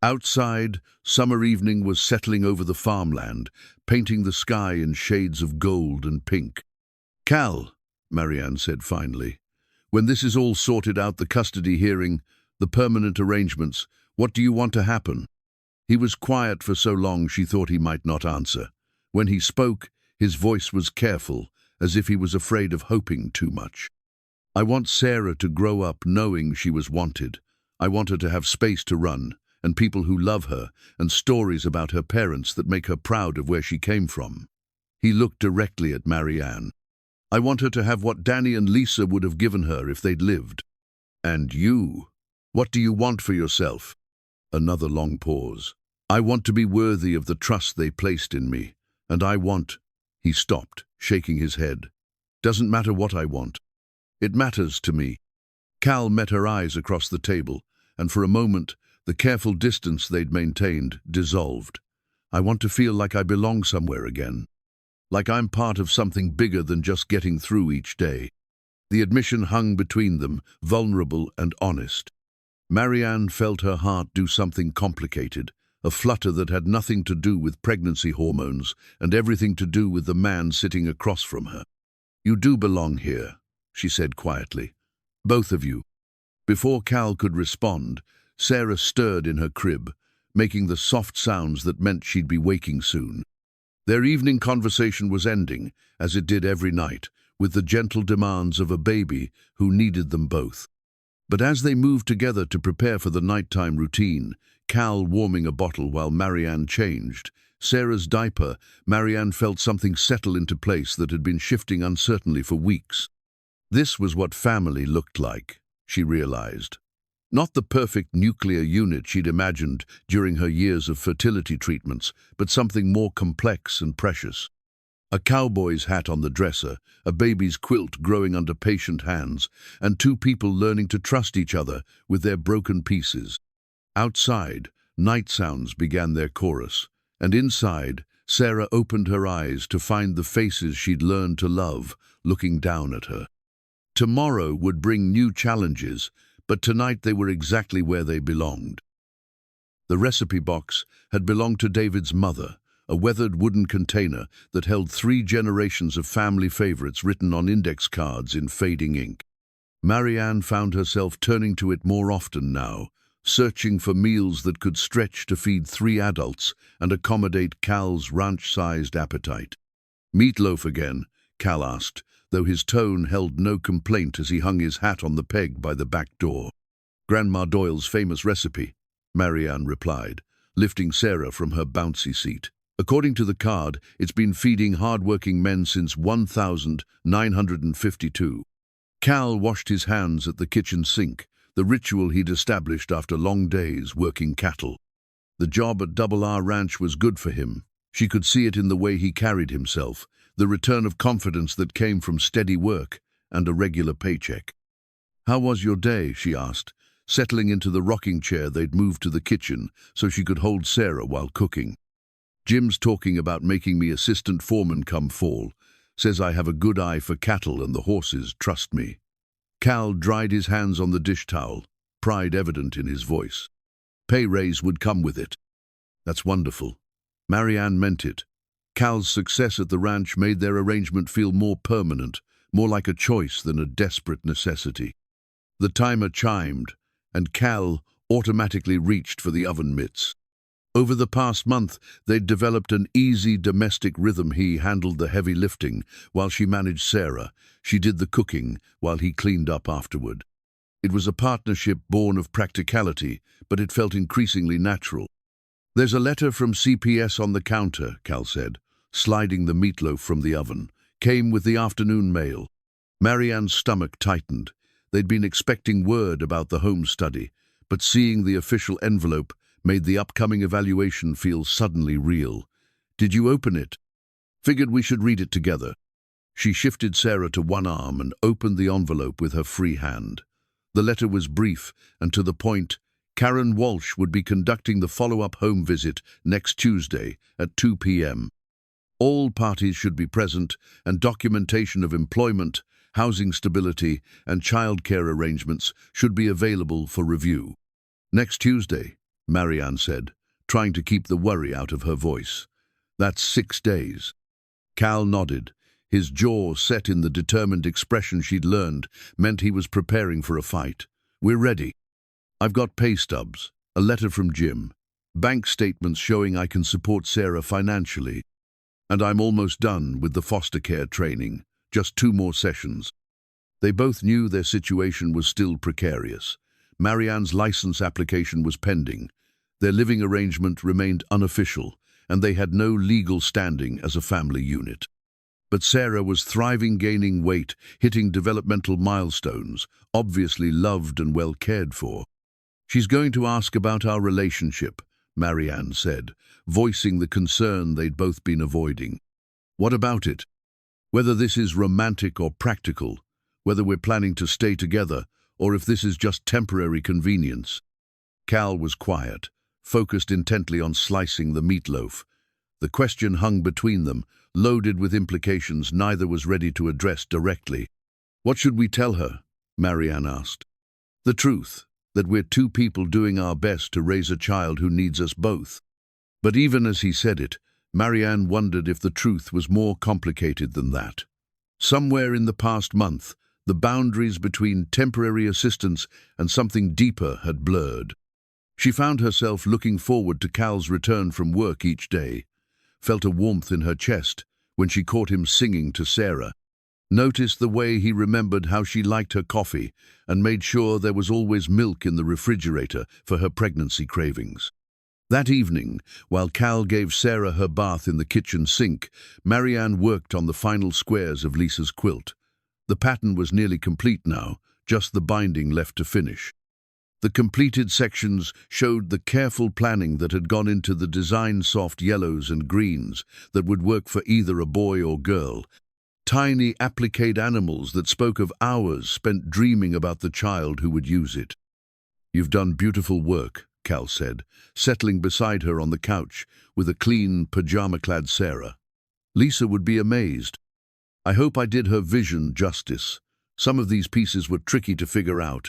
S1: Outside, summer evening was settling over the farmland, painting the sky in shades of gold and pink. "Cal," Marianne said finally, "when this is all sorted out, the custody hearing, the permanent arrangements, what do you want to happen?" He was quiet for so long she thought he might not answer. When he spoke, his voice was careful, as if he was afraid of hoping too much. "I want Sarah to grow up knowing she was wanted. I want her to have space to run, and people who love her, and stories about her parents that make her proud of where she came from." He looked directly at Marianne. "I want her to have what Danny and Lisa would have given her if they'd lived." "And you? What do you want for yourself?" Another long pause. "I want to be worthy of the trust they placed in me, and I want—" He stopped, shaking his head. "Doesn't matter what I want. It matters to me." Cal met her eyes across the table, and for a moment, the careful distance they'd maintained dissolved. "I want to feel like I belong somewhere again. Like I'm part of something bigger than just getting through each day." The admission hung between them, vulnerable and honest. Marianne felt her heart do something complicated, a flutter that had nothing to do with pregnancy hormones and everything to do with the man sitting across from her. "You do belong here," she said quietly. "Both of you." Before Cal could respond, Sarah stirred in her crib, making the soft sounds that meant she'd be waking soon. Their evening conversation was ending, as it did every night, with the gentle demands of a baby who needed them both. But as they moved together to prepare for the nighttime routine, Cal warming a bottle while Marianne changed, Sarah's diaper, Marianne felt something settle into place that had been shifting uncertainly for weeks. This was what family looked like, she realized. Not the perfect nuclear unit she'd imagined during her years of fertility treatments, but something more complex and precious. A cowboy's hat on the dresser, a baby's quilt growing under patient hands, and two people learning to trust each other with their broken pieces. Outside, night sounds began their chorus, and inside, Sarah opened her eyes to find the faces she'd learned to love looking down at her. Tomorrow would bring new challenges, but tonight they were exactly where they belonged. The recipe box had belonged to David's mother, a weathered wooden container that held 3 generations of family favorites written on index cards in fading ink. Marianne found herself turning to it more often now, searching for meals that could stretch to feed 3 adults and accommodate Cal's ranch-sized appetite. "Meatloaf again?" Cal asked, though his tone held no complaint as he hung his hat on the peg by the back door. "Grandma Doyle's famous recipe," Marianne replied, lifting Sarah from her bouncy seat. "According to the card, it's been feeding hard-working men since 1952. Cal washed his hands at the kitchen sink, the ritual he'd established after long days working cattle. The job at Double R Ranch was good for him. She could see it in the way he carried himself, the return of confidence that came from steady work and a regular paycheck. "How was your day?" she asked, settling into the rocking chair they'd moved to the kitchen so she could hold Sarah while cooking. "Jim's talking about making me assistant foreman come fall. Says I have a good eye for cattle and the horses trust me." Cal dried his hands on the dish towel, pride evident in his voice. "Pay raise would come with it." "That's wonderful." Marianne meant it. Cal's success at the ranch made their arrangement feel more permanent, more like a choice than a desperate necessity. The timer chimed, and Cal automatically reached for the oven mitts. Over the past month, they'd developed an easy domestic rhythm. He handled the heavy lifting, while she managed Sarah. She did the cooking, while he cleaned up afterward. It was a partnership born of practicality, but it felt increasingly natural. "There's a letter from CPS on the counter," Cal said, sliding the meatloaf from the oven. "Came with the afternoon mail." Marianne's stomach tightened. They'd been expecting word about the home study, but seeing the official envelope made the upcoming evaluation feel suddenly real. "Did you open it?" "Figured we should read it together." She shifted Sarah to one arm and opened the envelope with her free hand. The letter was brief and to the point. Karen Walsh would be conducting the follow-up home visit next Tuesday at 2 p.m. All parties should be present, and documentation of employment, housing stability, and childcare arrangements should be available for review. "Next Tuesday," Marianne said, trying to keep the worry out of her voice. "That's 6 days." Cal nodded. His jaw set in the determined expression she'd learned meant he was preparing for a fight. "We're ready. I've got pay stubs, a letter from Jim, bank statements showing I can support Sarah financially, and I'm almost done with the foster care training, just 2 more sessions." They both knew their situation was still precarious. Marianne's license application was pending. Their living arrangement remained unofficial, and they had no legal standing as a family unit. But Sarah was thriving, gaining weight, hitting developmental milestones, obviously loved and well cared for. "She's going to ask about our relationship," Marianne said, voicing the concern they'd both been avoiding. "What about it? Whether this is romantic or practical, whether we're planning to stay together, or if this is just temporary convenience." Cal was quiet, focused intently on slicing the meatloaf. The question hung between them, loaded with implications neither was ready to address directly. "What should we tell her?" Marianne asked. "The truth, that we're 2 people doing our best to raise a child who needs us both." But even as he said it, Marianne wondered if the truth was more complicated than that. Somewhere in the past month, the boundaries between temporary assistance and something deeper had blurred. She found herself looking forward to Cal's return from work each day, felt a warmth in her chest when she caught him singing to Sarah, noticed the way he remembered how she liked her coffee and made sure there was always milk in the refrigerator for her pregnancy cravings. That evening, while Cal gave Sarah her bath in the kitchen sink, Marianne worked on the final squares of Lisa's quilt. The pattern was nearly complete now, just the binding left to finish. The completed sections showed the careful planning that had gone into the design, soft yellows and greens that would work for either a boy or girl. Tiny appliqued animals that spoke of hours spent dreaming about the child who would use it. "You've done beautiful work," Cal said, settling beside her on the couch with a clean, pajama-clad Sarah. "Lisa would be amazed. I hope I did her vision justice. Some of these pieces were tricky to figure out."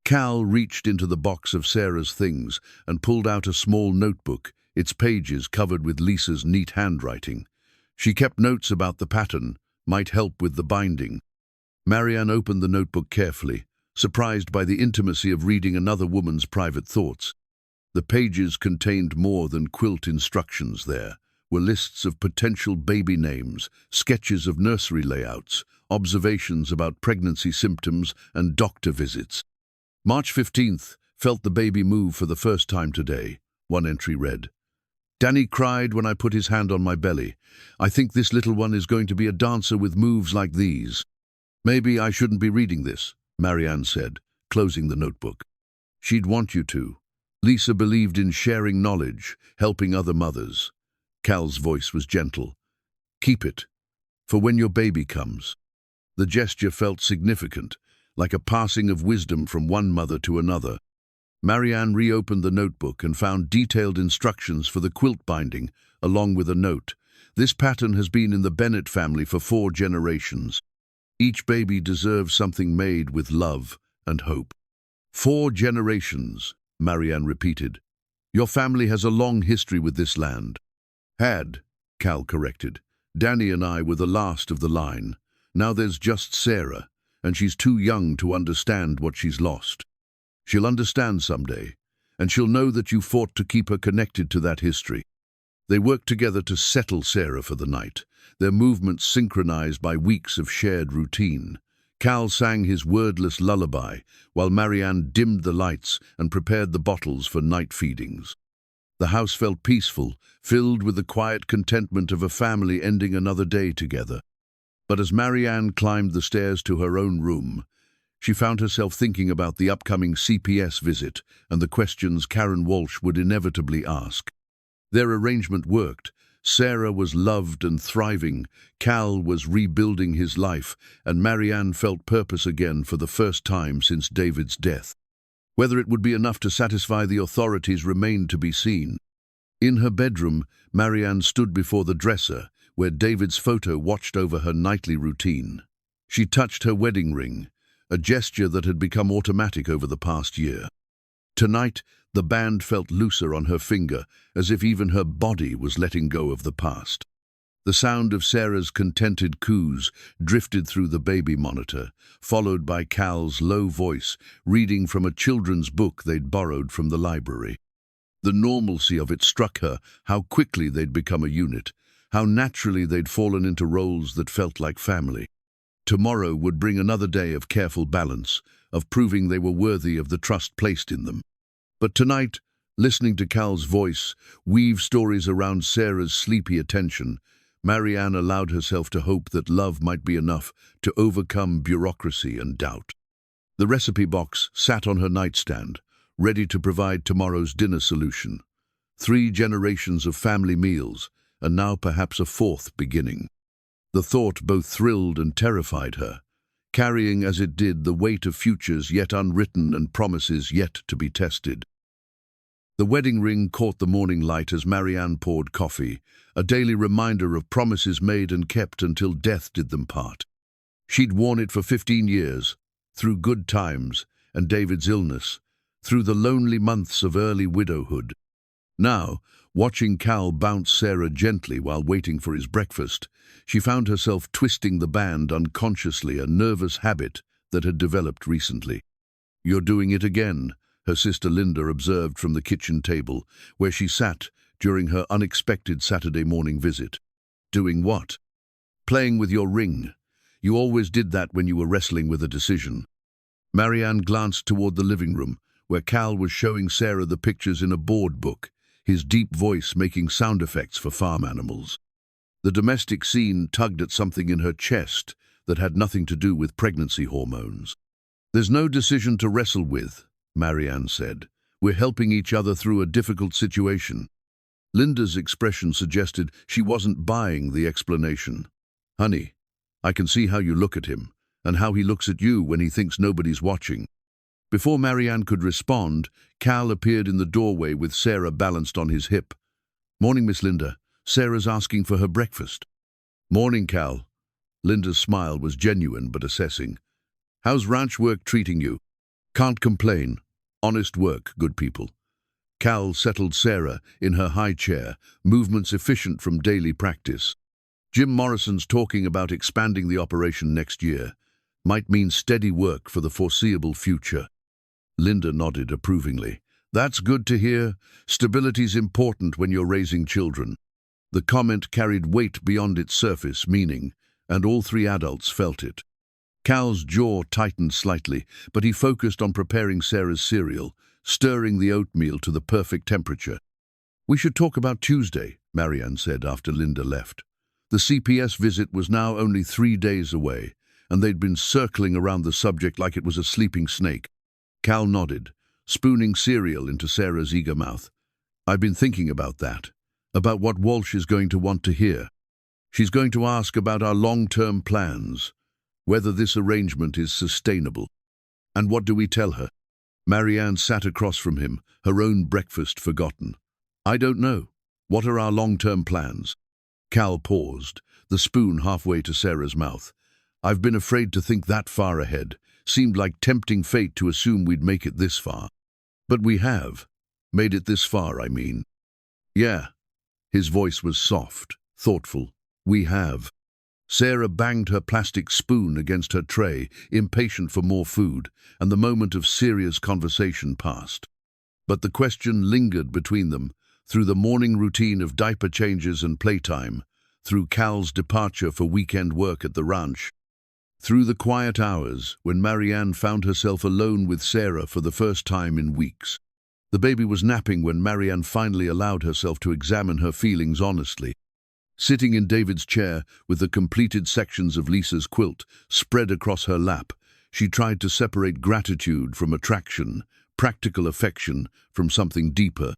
S1: Cal reached into the box of Sarah's things and pulled out a small notebook, its pages covered with Lisa's neat handwriting. She kept notes about the pattern, might help with the binding. Marianne opened the notebook carefully, surprised by the intimacy of reading another woman's private thoughts. The pages contained more than quilt instructions. There were lists of potential baby names, sketches of nursery layouts, observations about pregnancy symptoms and doctor visits. March 15th, felt the baby move for the first time today, one entry read. Danny cried when I put his hand on my belly. I think this little one is going to be a dancer with moves like these. Maybe I shouldn't be reading this, Marianne said, closing the notebook. She'd want you to. Lisa believed in sharing knowledge, helping other mothers. Cal's voice was gentle. Keep it, for when your baby comes. The gesture felt significant, like a passing of wisdom from one mother to another. Marianne reopened the notebook and found detailed instructions for the quilt binding, along with a note. This pattern has been in the Bennett family for 4 generations. Each baby deserves something made with love and hope. 4 generations, Marianne repeated. Your family has a long history with this land. Had, Cal corrected. Danny and I were the last of the line. Now there's just Sarah, and she's too young to understand what she's lost. She'll understand someday, and she'll know that you fought to keep her connected to that history. They worked together to settle Sarah for the night, their movements synchronized by weeks of shared routine. Cal sang his wordless lullaby, while Marianne dimmed the lights and prepared the bottles for night feedings. The house felt peaceful, filled with the quiet contentment of a family ending another day together. But as Marianne climbed the stairs to her own room, she found herself thinking about the upcoming CPS visit and the questions Karen Walsh would inevitably ask. Their arrangement worked. Sarah was loved and thriving, Cal was rebuilding his life, and Marianne felt purpose again for the first time since David's death. Whether it would be enough to satisfy the authorities remained to be seen. In her bedroom, Marianne stood before the dresser, where David's photo watched over her nightly routine. She touched her wedding ring, a gesture that had become automatic over the past year. Tonight, the band felt looser on her finger, as if even her body was letting go of the past. The sound of Sarah's contented coos drifted through the baby monitor, followed by Cal's low voice, reading from a children's book they'd borrowed from the library. The normalcy of it struck her, how quickly they'd become a unit, how naturally they'd fallen into roles that felt like family. Tomorrow would bring another day of careful balance, of proving they were worthy of the trust placed in them. But tonight, listening to Cal's voice weave stories around Sarah's sleepy attention, Marianne allowed herself to hope that love might be enough to overcome bureaucracy and doubt. The recipe box sat on her nightstand, ready to provide tomorrow's dinner solution. 3 generations of family meals, and now perhaps a 4th beginning. The thought both thrilled and terrified her, carrying as it did the weight of futures yet unwritten and promises yet to be tested. The wedding ring caught the morning light as Marianne poured coffee, a daily reminder of promises made and kept until death did them part. She'd worn it for 15 years, through good times and David's illness, through the lonely months of early widowhood. Now, watching Cal bounce Sarah gently while waiting for his breakfast, she found herself twisting the band unconsciously, a nervous habit that had developed recently. "You're doing it again," her sister Linda observed from the kitchen table, where she sat during her unexpected Saturday morning visit. "Doing what?" "Playing with your ring. You always did that when you were wrestling with a decision." Marianne glanced toward the living room, where Cal was showing Sarah the pictures in a board book, his deep voice making sound effects for farm animals. The domestic scene tugged at something in her chest that had nothing to do with pregnancy hormones. "There's no decision to wrestle with," Marianne said. "We're helping each other through a difficult situation." Linda's expression suggested she wasn't buying the explanation. "Honey, I can see how you look at him, and how he looks at you when he thinks nobody's watching." Before Marianne could respond, Cal appeared in the doorway with Sarah balanced on his hip. "Morning, Miss Linda. Sarah's asking for her breakfast." "Morning, Cal." Linda's smile was genuine but assessing. "How's ranch work treating you?" Can't complain. Honest work, good people. Cal settled Sarah in her high chair, movements efficient from daily practice. Jim Morrison's talking about expanding the operation next year. Might mean steady work for the foreseeable future. Linda nodded approvingly. That's good to hear. Stability's important when you're raising children. The comment carried weight beyond its surface meaning, and all three adults felt it. Cal's jaw tightened slightly, but he focused on preparing Sarah's cereal, stirring the oatmeal to the perfect temperature. We should talk about Tuesday, Marianne said after Linda left. The CPS visit was now only 3 days away, and they'd been circling around the subject like it was a sleeping snake. Cal nodded, spooning cereal into Sarah's eager mouth. I've been thinking about that, about what Walsh is going to want to hear. She's going to ask about our long-term plans, whether this arrangement is sustainable. And what do we tell her? Marianne sat across from him, her own breakfast forgotten. I don't know. What are our long-term plans? Cal paused, the spoon halfway to Sarah's mouth. I've been afraid to think that far ahead. Seemed like tempting fate to assume we'd make it this far. But we have. Made it this far, I mean. Yeah. His voice was soft, thoughtful. We have. Sarah banged her plastic spoon against her tray, impatient for more food, and the moment of serious conversation passed. But the question lingered between them, through the morning routine of diaper changes and playtime, through Cal's departure for weekend work at the ranch, through the quiet hours when Marianne found herself alone with Sarah for the first time in weeks. The baby was napping when Marianne finally allowed herself to examine her feelings honestly. Sitting in David's chair with the completed sections of Lisa's quilt spread across her lap, she tried to separate gratitude from attraction, practical affection from something deeper.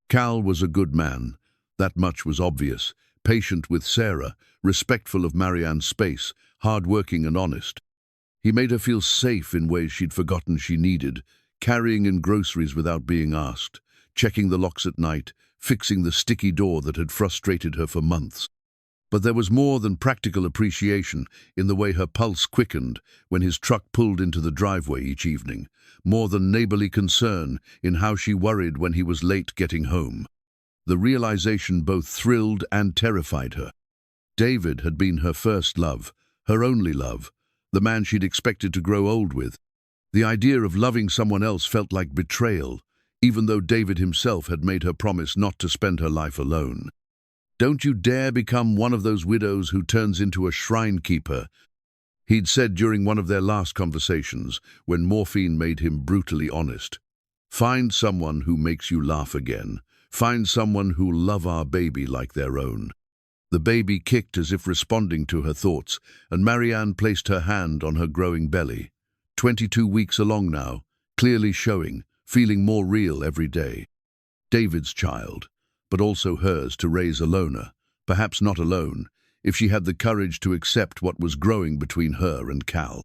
S1: Cal was a good man, that much was obvious, patient with Sarah, respectful of Marianne's space, hard-working and honest. He made her feel safe in ways she'd forgotten she needed, carrying in groceries without being asked, checking the locks at night, fixing the sticky door that had frustrated her for months. But there was more than practical appreciation in the way her pulse quickened when his truck pulled into the driveway each evening, more than neighborly concern in how she worried when he was late getting home. The realization both thrilled and terrified her. David had been her first love, her only love, the man she'd expected to grow old with. The idea of loving someone else felt like betrayal, even though David himself had made her promise not to spend her life alone. Don't you dare become one of those widows who turns into a shrine keeper, he'd said during one of their last conversations when morphine made him brutally honest. Find someone who makes you laugh again. Find someone who'll love our baby like their own. The baby kicked as if responding to her thoughts, and Marianne placed her hand on her growing belly. 22 weeks along now, clearly showing, feeling more real every day. David's child, but also hers to raise alone, perhaps not alone, if she had the courage to accept what was growing between her and Cal.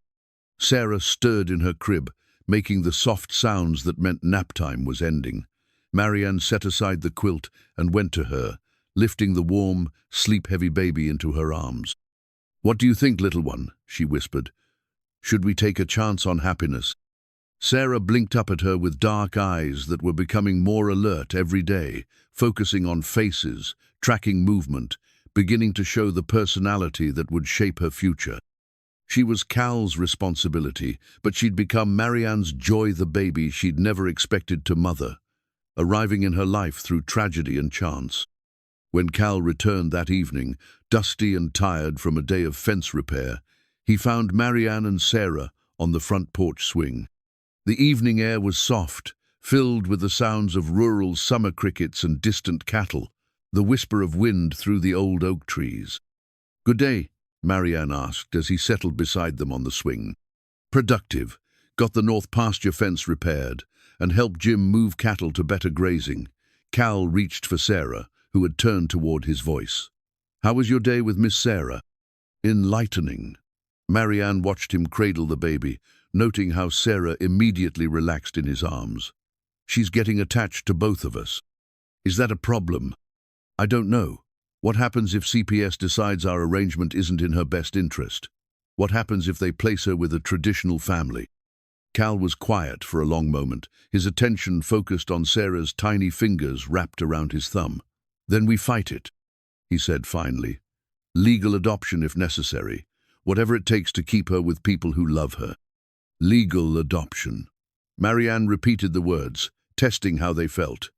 S1: Sarah stirred in her crib, making the soft sounds that meant nap time was ending. Marianne set aside the quilt and went to her, lifting the warm, sleep-heavy baby into her arms. What do you think, little one? She whispered. Should we take a chance on happiness? Sarah blinked up at her with dark eyes that were becoming more alert every day, focusing on faces, tracking movement, beginning to show the personality that would shape her future. She was Cal's responsibility, but she'd become Marianne's joy, the baby she'd never expected to mother, arriving in her life through tragedy and chance. When Cal returned that evening, dusty and tired from a day of fence repair, he found Marianne and Sarah on the front porch swing. The evening air was soft, filled with the sounds of rural summer crickets and distant cattle, the whisper of wind through the old oak trees. Good day, Marianne asked as he settled beside them on the swing. Productive, got the north pasture fence repaired, and helped Jim move cattle to better grazing. Cal reached for Sarah, who had turned toward his voice. How was your day with Miss Sarah? Enlightening. Marianne watched him cradle the baby, noting how Sarah immediately relaxed in his arms. She's getting attached to both of us. Is that a problem? I don't know. What happens if CPS decides our arrangement isn't in her best interest? What happens if they place her with a traditional family? Cal was quiet for a long moment, his attention focused on Sarah's tiny fingers wrapped around his thumb. "Then we fight it," he said finally. "Legal adoption if necessary, whatever it takes to keep her with people who love her." Legal adoption. Marianne repeated the words, testing how they felt.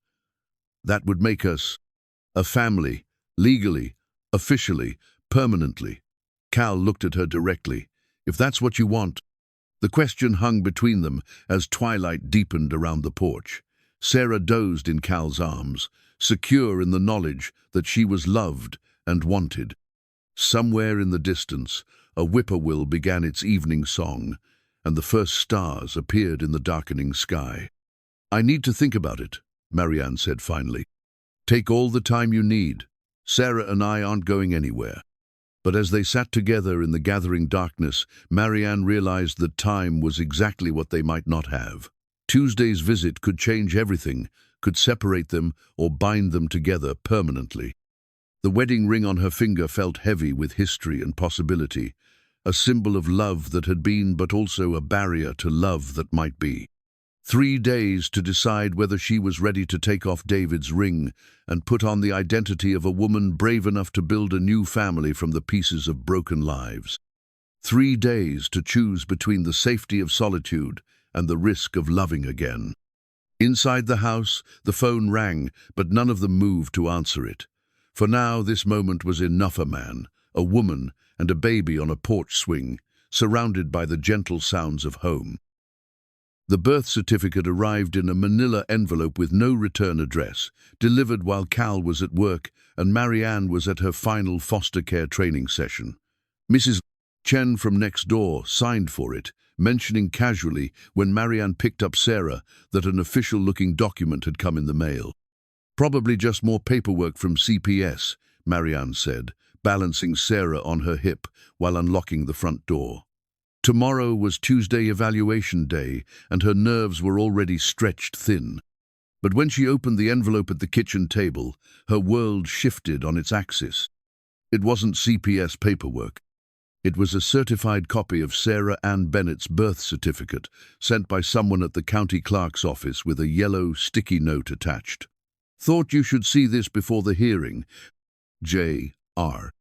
S1: "That would make us a family, legally, officially, permanently." Cal looked at her directly. "If that's what you want." The question hung between them as twilight deepened around the porch. Sarah dozed in Cal's arms, secure in the knowledge that she was loved and wanted. Somewhere in the distance, a whippoorwill began its evening song, and the first stars appeared in the darkening sky. "I need to think about it," Marianne said finally. "Take all the time you need. Sarah and I aren't going anywhere." But as they sat together in the gathering darkness, Marianne realized that time was exactly what they might not have. Tuesday's visit could change everything, could separate them or bind them together permanently. The wedding ring on her finger felt heavy with history and possibility, a symbol of love that had been but also a barrier to love that might be. 3 days to decide whether she was ready to take off David's ring and put on the identity of a woman brave enough to build a new family from the pieces of broken lives. 3 days to choose between the safety of solitude and the risk of loving again. Inside the house, the phone rang, but none of them moved to answer it. For now, this moment was enough: a man, a woman, and a baby on a porch swing, surrounded by the gentle sounds of home. The birth certificate arrived in a manila envelope with no return address, delivered while Cal was at work and Marianne was at her final foster care training session. Mrs. Chen from next door signed for it, mentioning casually when Marianne picked up Sarah that an official-looking document had come in the mail. "Probably just more paperwork from CPS," Marianne said, balancing Sarah on her hip while unlocking the front door. Tomorrow was Tuesday evaluation day, and her nerves were already stretched thin. But when she opened the envelope at the kitchen table, her world shifted on its axis. It wasn't CPS paperwork. It was a certified copy of Sarah Ann Bennett's birth certificate, sent by someone at the county clerk's office with a yellow, sticky note attached. "Thought you should see this before the hearing. J.R."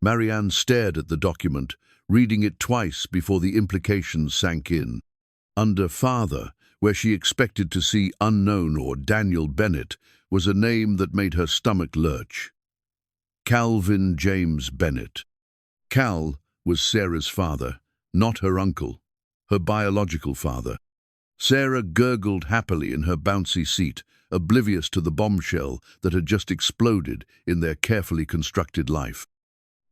S1: Marianne stared at the document, reading it twice before the implications sank in. Under father, where she expected to see unknown or Daniel Bennett, was a name that made her stomach lurch. Calvin James Bennett. Cal was Sarah's father, not her uncle, her biological father. Sarah gurgled happily in her bouncy seat, oblivious to the bombshell that had just exploded in their carefully constructed life.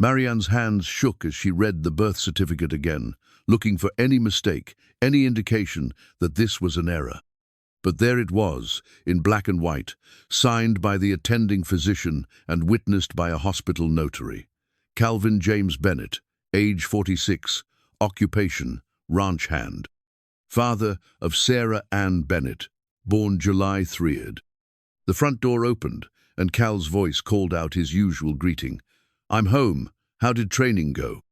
S1: Marianne's hands shook as she read the birth certificate again, looking for any mistake, any indication that this was an error. But there it was, in black and white, signed by the attending physician and witnessed by a hospital notary. Calvin James Bennett, age 46, occupation, ranch hand. Father of Sarah Ann Bennett, born July 3rd. The front door opened, and Cal's voice called out his usual greeting. "I'm home. How did training go?"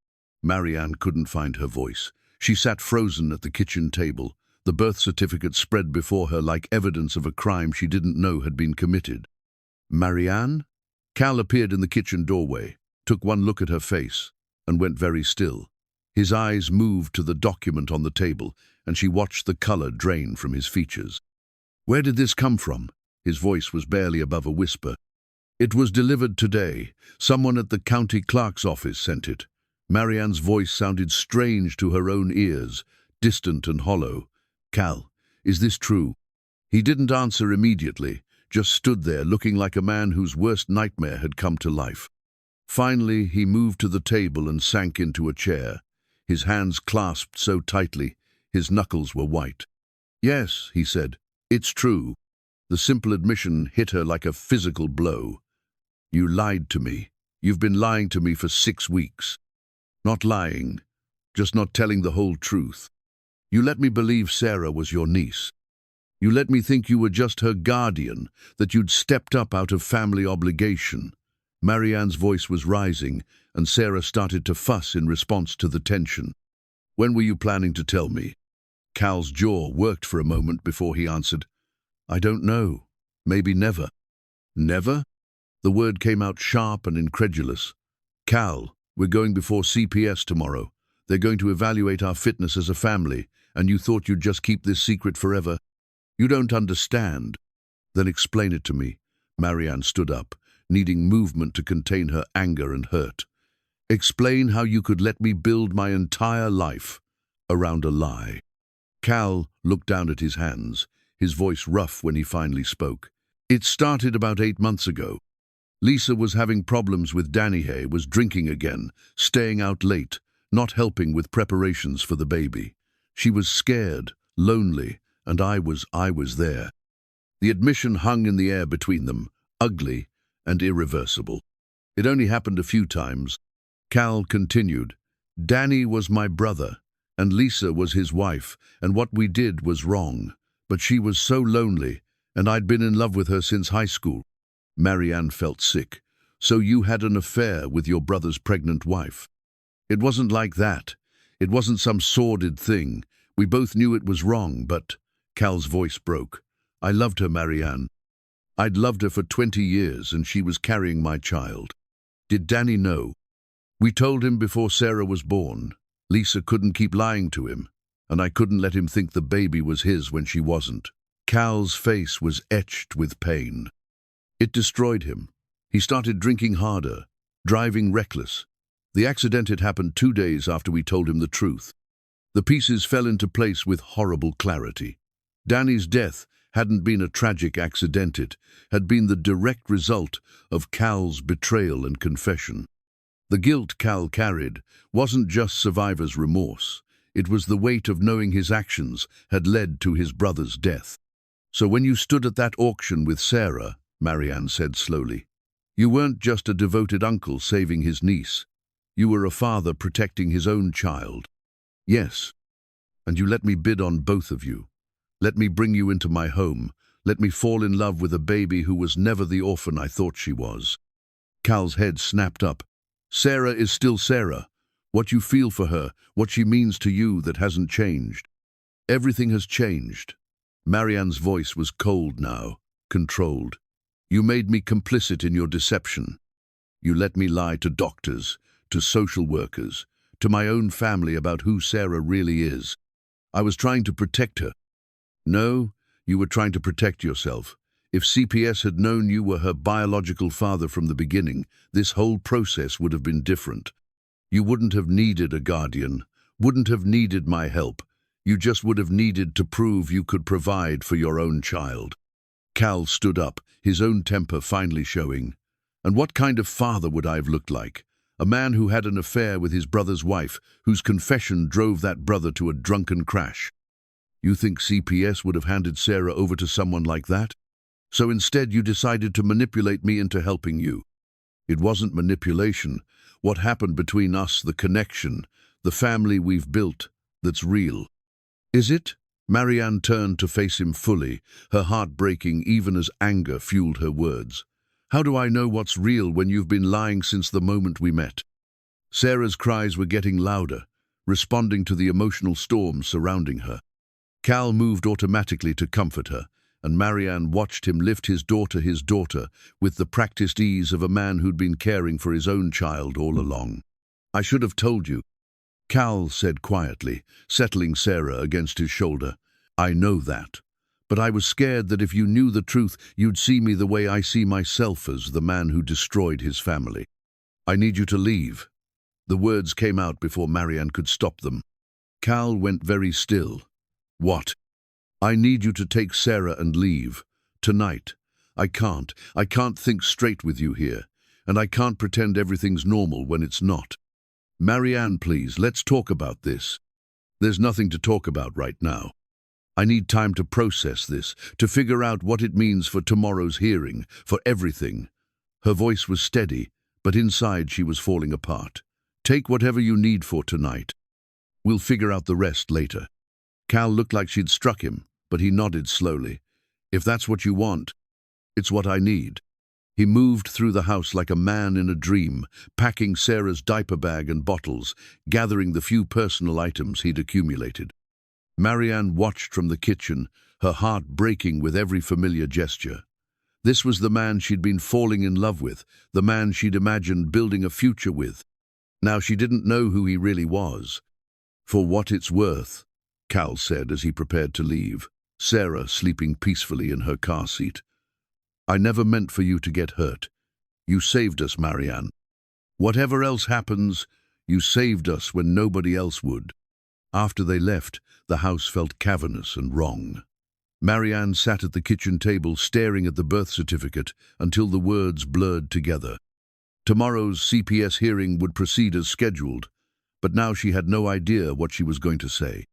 S1: Marianne couldn't find her voice. She sat frozen at the kitchen table, the birth certificate spread before her like evidence of a crime she didn't know had been committed. "Marianne?" Cal appeared in the kitchen doorway, took one look at her face, and went very still. His eyes moved to the document on the table, and she watched the color drain from his features. "Where did this come from?" His voice was barely above a whisper. "It was delivered today. Someone at the county clerk's office sent it." Marianne's voice sounded strange to her own ears, distant and hollow. "Cal, is this true?" He didn't answer immediately, just stood there looking like a man whose worst nightmare had come to life. Finally, he moved to the table and sank into a chair, his hands clasped so tightly, his knuckles were white. "Yes," he said, "it's true." The simple admission hit her like a physical blow. "You lied to me. You've been lying to me for 6 weeks. Not lying, just not telling the whole truth. You let me believe Sarah was your niece. You let me think you were just her guardian, that you'd stepped up out of family obligation." Marianne's voice was rising, and Sarah started to fuss in response to the tension. "When were you planning to tell me?" Cal's jaw worked for a moment before he answered, I don't know. Maybe never. Never? The word came out sharp and incredulous. Cal, we're going before CPS tomorrow. They're going to evaluate our fitness as a family, and you thought you'd just keep this secret forever? You don't understand. Then explain it to me. Marianne stood up, needing movement to contain her anger and hurt. Explain how you could let me build my entire life around a lie. Cal looked down at his hands, his voice rough when he finally spoke. It started about 8 months ago. Lisa was having problems with Danny Hay, was drinking again, staying out late, not helping with preparations for the baby. She was scared, lonely, and I was there. The admission hung in the air between them, ugly and irreversible. It only happened a few times. Cal continued, Danny was my brother, and Lisa was his wife, and what we did was wrong. But she was so lonely, and I'd been in love with her since high school. Marianne felt sick. So you had an affair with your brother's pregnant wife? It wasn't like that. It wasn't some sordid thing. We both knew it was wrong, but... Cal's voice broke. I loved her, Marianne. I'd loved her for 20 years, and she was carrying my child. Did Danny know? We told him before Sarah was born. Lisa couldn't keep lying to him, and I couldn't let him think the baby was his when she wasn't. Cal's face was etched with pain. It destroyed him. He started drinking harder, driving reckless. The accident had happened 2 days after we told him the truth. The pieces fell into place with horrible clarity. Danny's death hadn't been a tragic accident, it had been the direct result of Cal's betrayal and confession. The guilt Cal carried wasn't just survivor's remorse. It was the weight of knowing his actions had led to his brother's death. So when you stood at that auction with Sarah, Marianne said slowly, you weren't just a devoted uncle saving his niece. You were a father protecting his own child. Yes, and you let me bid on both of you. Let me bring you into my home. Let me fall in love with a baby who was never the orphan I thought she was. Cal's head snapped up. Sarah is still Sarah. What you feel for her, what she means to you, that hasn't changed. Everything has changed. Marianne's voice was cold now, controlled. You made me complicit in your deception. You let me lie to doctors, to social workers, to my own family about who Sarah really is. I was trying to protect her. No, you were trying to protect yourself. If CPS had known you were her biological father from the beginning, this whole process would have been different. You wouldn't have needed a guardian, wouldn't have needed my help. You just would have needed to prove you could provide for your own child. Cal stood up, his own temper finally showing. And what kind of father would I have looked like? A man who had an affair with his brother's wife, whose confession drove that brother to a drunken crash. You think CPS would have handed Sarah over to someone like that? So instead you decided to manipulate me into helping you. It wasn't manipulation. What happened between us, the connection, the family we've built, that's real. Is it? Marianne turned to face him fully, her heart breaking even as anger fueled her words. How do I know what's real when you've been lying since the moment we met? Sarah's cries were getting louder, responding to the emotional storm surrounding her. Cal moved automatically to comfort her, and Marianne watched him lift his daughter, with the practiced ease of a man who'd been caring for his own child all along. I should have told you, Cal said quietly, settling Sarah against his shoulder. I know that. But I was scared that if you knew the truth, you'd see me the way I see myself, as the man who destroyed his family. I need you to leave. The words came out before Marianne could stop them. Cal went very still. What? I need you to take Sarah and leave. Tonight. I can't think straight with you here. And I can't pretend everything's normal when it's not. Marianne, please, let's talk about this. There's nothing to talk about right now. I need time to process this, to figure out what it means for tomorrow's hearing, for everything. Her voice was steady, but inside she was falling apart. Take whatever you need for tonight. We'll figure out the rest later. Cal looked like she'd struck him, but he nodded slowly. If that's what you want, it's what I need. He moved through the house like a man in a dream, packing Sarah's diaper bag and bottles, gathering the few personal items he'd accumulated. Marianne watched from the kitchen, her heart breaking with every familiar gesture. This was the man she'd been falling in love with, the man she'd imagined building a future with. Now she didn't know who he really was. "For what it's worth," Cal said as he prepared to leave, Sarah sleeping peacefully in her car seat. "I never meant for you to get hurt. You saved us, Marianne. Whatever else happens, you saved us when nobody else would." After they left, the house felt cavernous and wrong. Marianne sat at the kitchen table staring at the birth certificate until the words blurred together. Tomorrow's CPS hearing would proceed as scheduled, but now she had no idea what she was going to say.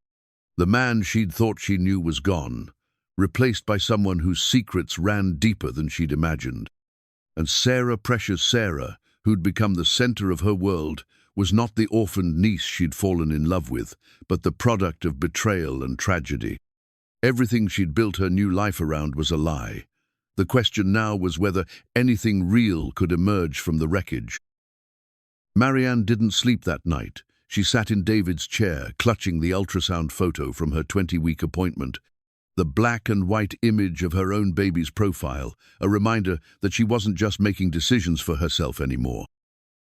S1: The man she'd thought she knew was gone, replaced by someone whose secrets ran deeper than she'd imagined. And Sarah, precious Sarah, who'd become the center of her world, was not the orphaned niece she'd fallen in love with, but the product of betrayal and tragedy. Everything she'd built her new life around was a lie. The question now was whether anything real could emerge from the wreckage. Marianne didn't sleep that night. She sat in David's chair, clutching the ultrasound photo from her 20-week appointment. The black and white image of her own baby's profile, a reminder that she wasn't just making decisions for herself anymore.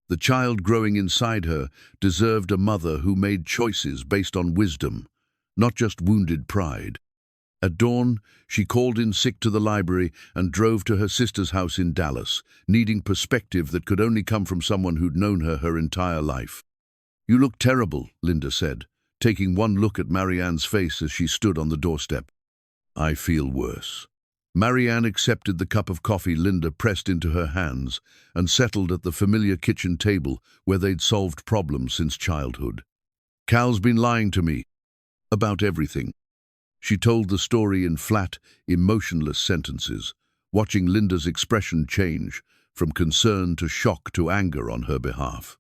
S1: The child growing inside her deserved a mother who made choices based on wisdom, not just wounded pride. At dawn, she called in sick to the library and drove to her sister's house in Dallas, needing perspective that could only come from someone who'd known her entire life. "You look terrible," Linda said, taking one look at Marianne's face as she stood on the doorstep. "I feel worse." Marianne accepted the cup of coffee Linda pressed into her hands and settled at the familiar kitchen table where they'd solved problems since childhood. "Cal's been lying to me about everything." She told the story in flat, emotionless sentences, watching Linda's expression change from concern to shock to anger on her behalf.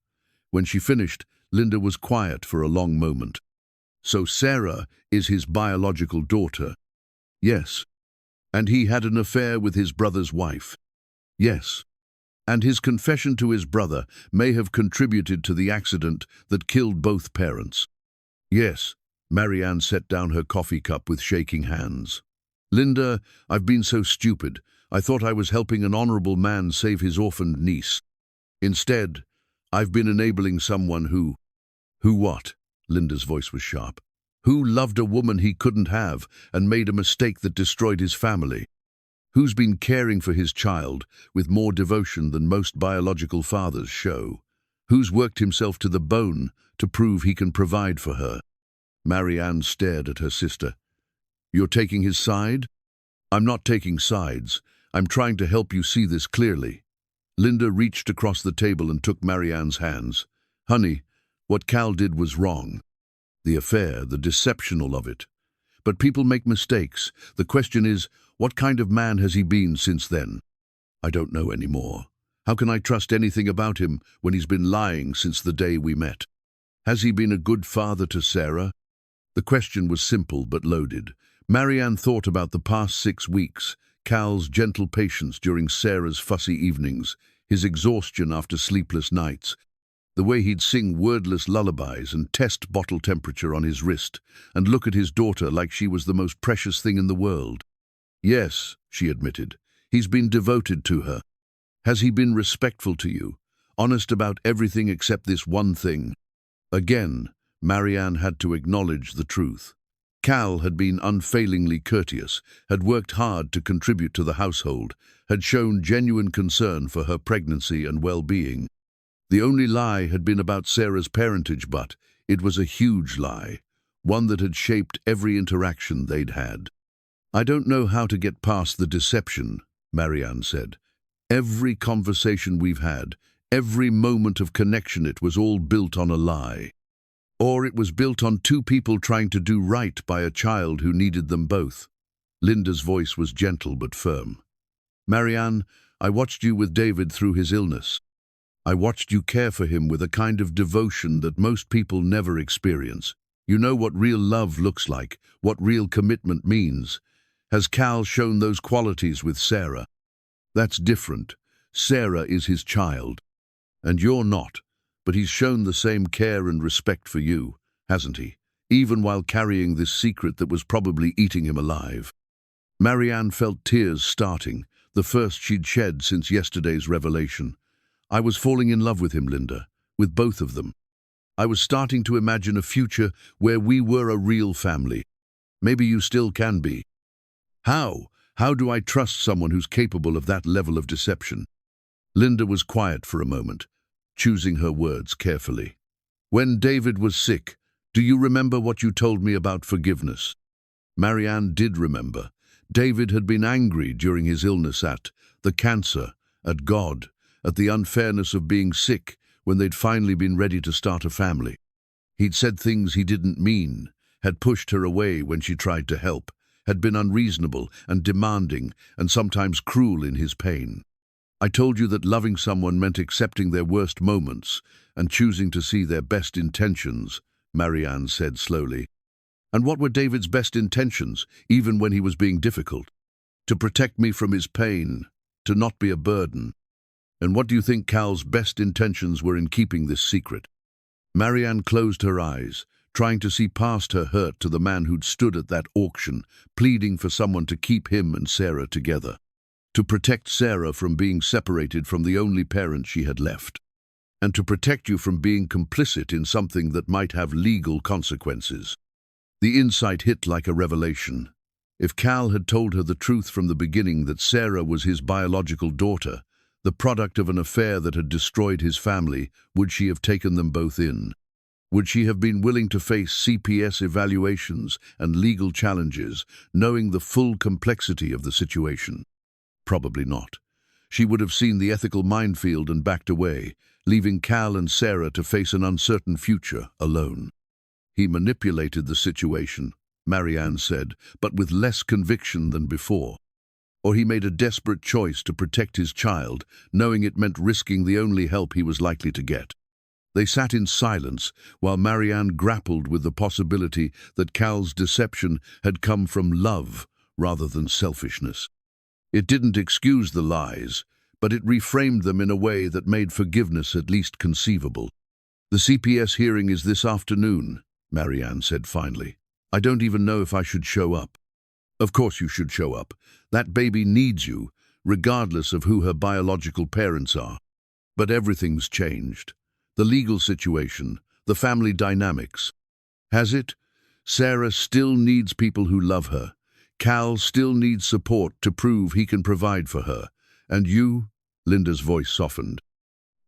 S1: When she finished, Linda was quiet for a long moment. "So Sarah is his biological daughter?" "Yes." "And he had an affair with his brother's wife?" "Yes." "And his confession to his brother may have contributed to the accident that killed both parents?" "Yes." Marianne set down her coffee cup with shaking hands. "Linda, I've been so stupid. I thought I was helping an honorable man save his orphaned niece. Instead, I've been enabling someone who..." "Who what?" Linda's voice was sharp. "Who loved a woman he couldn't have and made a mistake that destroyed his family. Who's been caring for his child with more devotion than most biological fathers show. Who's worked himself to the bone to prove he can provide for her." Marianne stared at her sister. "You're taking his side?" "I'm not taking sides. I'm trying to help you see this clearly." Linda reached across the table and took Marianne's hands. "Honey, what Cal did was wrong. The affair, the deceptional of it. But people make mistakes. The question is, what kind of man has he been since then? I don't know anymore. How can I trust anything about him when he's been lying since the day we met? Has he been a good father to Sarah?" The question was simple but loaded. Marianne thought about the past 6 weeks, Cal's gentle patience during Sarah's fussy evenings, his exhaustion after sleepless nights, the way he'd sing wordless lullabies and test bottle temperature on his wrist, and look at his daughter like she was the most precious thing in the world. "Yes," she admitted, "he's been devoted to her. Has he been respectful to you, honest about everything except this one thing?" Again, Marianne had to acknowledge the truth. Cal had been unfailingly courteous, had worked hard to contribute to the household, had shown genuine concern for her pregnancy and well-being. The only lie had been about Sarah's parentage, but it was a huge lie, one that had shaped every interaction they'd had. "I don't know how to get past the deception," Marianne said. "Every conversation we've had, every moment of connection, it was all built on a lie. Or it was built on 2 people trying to do right by a child who needed them both." Linda's voice was gentle but firm. "Marianne, I watched you with David through his illness. I watched you care for him with a kind of devotion that most people never experience. You know what real love looks like, what real commitment means. Has Cal shown those qualities with Sarah? That's different. Sarah is his child. And you're not. But he's shown the same care and respect for you, hasn't he? even while carrying this secret that was probably eating him alive. Marianne felt tears starting, the first she'd shed since yesterday's revelation. I was falling in love with him, Linda, with both of them. I was starting to imagine a future where we were a real family. Maybe you still can be. How? How do I trust someone who's capable of that level of deception? Linda was quiet for a moment, choosing her words carefully. When David was sick, do you remember what you told me about forgiveness? Marianne did remember. David had been angry during his illness at the cancer, at God, at the unfairness of being sick when they'd finally been ready to start a family. He'd said things he didn't mean, had pushed her away when she tried to help, had been unreasonable and demanding and sometimes cruel in his pain. I told you that loving someone meant accepting their worst moments and choosing to see their best intentions, Marianne said slowly. And what were David's best intentions, even when he was being difficult? To protect me from his pain, to not be a burden. And what do you think Cal's best intentions were in keeping this secret? Marianne closed her eyes, trying to see past her hurt to the man who'd stood at that auction, pleading for someone to keep him and Sarah together. To protect Sarah from being separated from the only parent she had left. And to protect you from being complicit in something that might have legal consequences. The insight hit like a revelation. If Cal had told her the truth from the beginning that Sarah was his biological daughter, the product of an affair that had destroyed his family, would she have taken them both in? Would she have been willing to face CPS evaluations and legal challenges, knowing the full complexity of the situation? Probably not. She would have seen the ethical minefield and backed away, leaving Cal and Sarah to face an uncertain future alone. He manipulated the situation, Marianne said, but with less conviction than before. Or he made a desperate choice to protect his child, knowing it meant risking the only help he was likely to get. They sat in silence while Marianne grappled with the possibility that Cal's deception had come from love rather than selfishness. It didn't excuse the lies, but it reframed them in a way that made forgiveness at least conceivable. The CPS hearing is this afternoon, Marianne said finally. I don't even know if I should show up. Of course you should show up. That baby needs you, regardless of who her biological parents are. But everything's changed. The legal situation, the family dynamics. Has it? Sarah still needs people who love her. Cal still needs support to prove he can provide for her. And you, Linda's voice softened.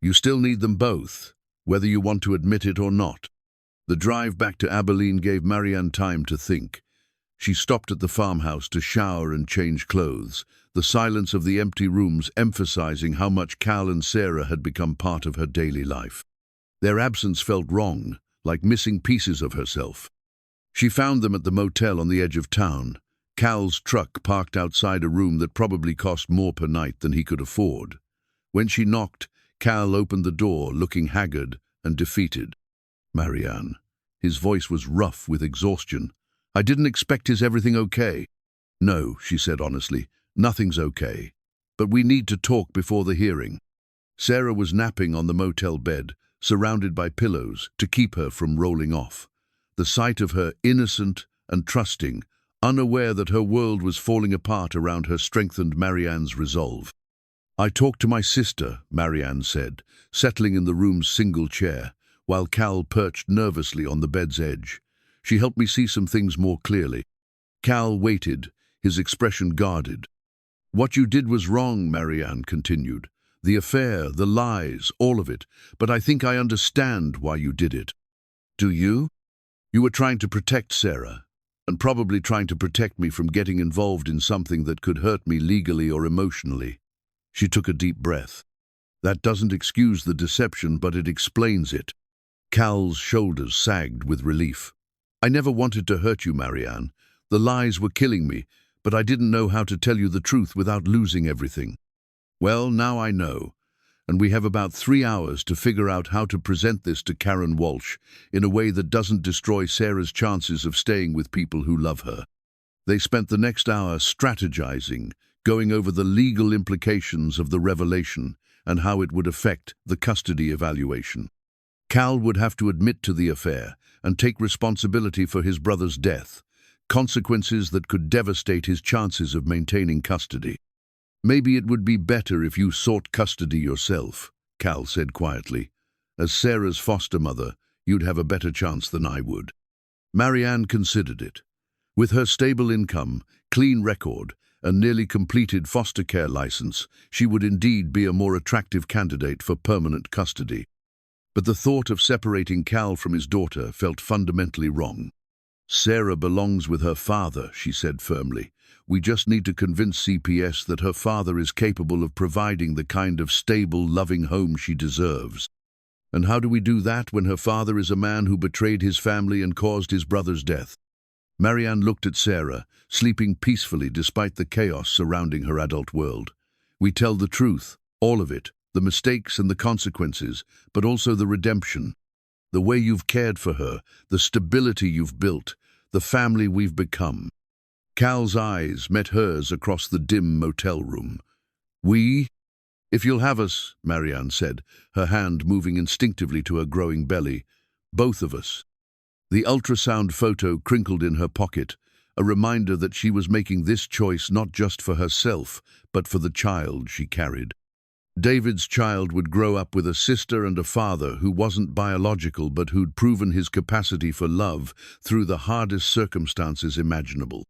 S1: You still need them both, whether you want to admit it or not. The drive back to Abilene gave Marianne time to think. She stopped at the farmhouse to shower and change clothes, the silence of the empty rooms emphasizing how much Cal and Sarah had become part of her daily life. Their absence felt wrong, like missing pieces of herself. She found them at the motel on the edge of town, Cal's truck parked outside a room that probably cost more per night than he could afford. When she knocked, Cal opened the door, looking haggard and defeated. Marianne. His voice was rough with exhaustion. I didn't expect Is everything okay? No, she said honestly, nothing's okay. But we need to talk before the hearing. Sarah was napping on the motel bed, surrounded by pillows to keep her from rolling off. The sight of her innocent and trusting, unaware that her world was falling apart around her strengthened Marianne's resolve. I talked to my sister, Marianne said, settling in the room's single chair, while Cal perched nervously on the bed's edge. She helped me see some things more clearly. Cal waited, his expression guarded. What you did was wrong, Marianne continued. The affair, the lies, all of it, but I think I understand why you did it. Do you? You were trying to protect Sarah, and probably trying to protect me from getting involved in something that could hurt me legally or emotionally. She took a deep breath. That doesn't excuse the deception, but it explains it. Cal's shoulders sagged with relief. I never wanted to hurt you, Marianne. The lies were killing me, but I didn't know how to tell you the truth without losing everything. Well, now I know, and we have about 3 hours to figure out how to present this to Karen Walsh in a way that doesn't destroy Sarah's chances of staying with people who love her. They spent the next hour strategizing, going over the legal implications of the revelation and how it would affect the custody evaluation. Cal would have to admit to the affair, and take responsibility for his brother's death, consequences that could devastate his chances of maintaining custody. "Maybe it would be better if you sought custody yourself," Cal said quietly. "As Sarah's foster mother, you'd have a better chance than I would." Marianne considered it. With her stable income, clean record, and nearly completed foster care license, she would indeed be a more attractive candidate for permanent custody. But the thought of separating Cal from his daughter felt fundamentally wrong. "Sarah belongs with her father," she said firmly. "We just need to convince CPS that her father is capable of providing the kind of stable, loving home she deserves." "And how do we do that when her father is a man who betrayed his family and caused his brother's death?" Marianne looked at Sarah, sleeping peacefully despite the chaos surrounding her adult world. "We tell the truth, all of it, the mistakes and the consequences, but also the redemption. The way you've cared for her, the stability you've built, the family we've become." Cal's eyes met hers across the dim motel room. "We? If you'll have us," Marianne said, her hand moving instinctively to her growing belly. "Both of us." The ultrasound photo crinkled in her pocket, a reminder that she was making this choice not just for herself, but for the child she carried. David's child would grow up with a sister and a father who wasn't biological but who'd proven his capacity for love through the hardest circumstances imaginable.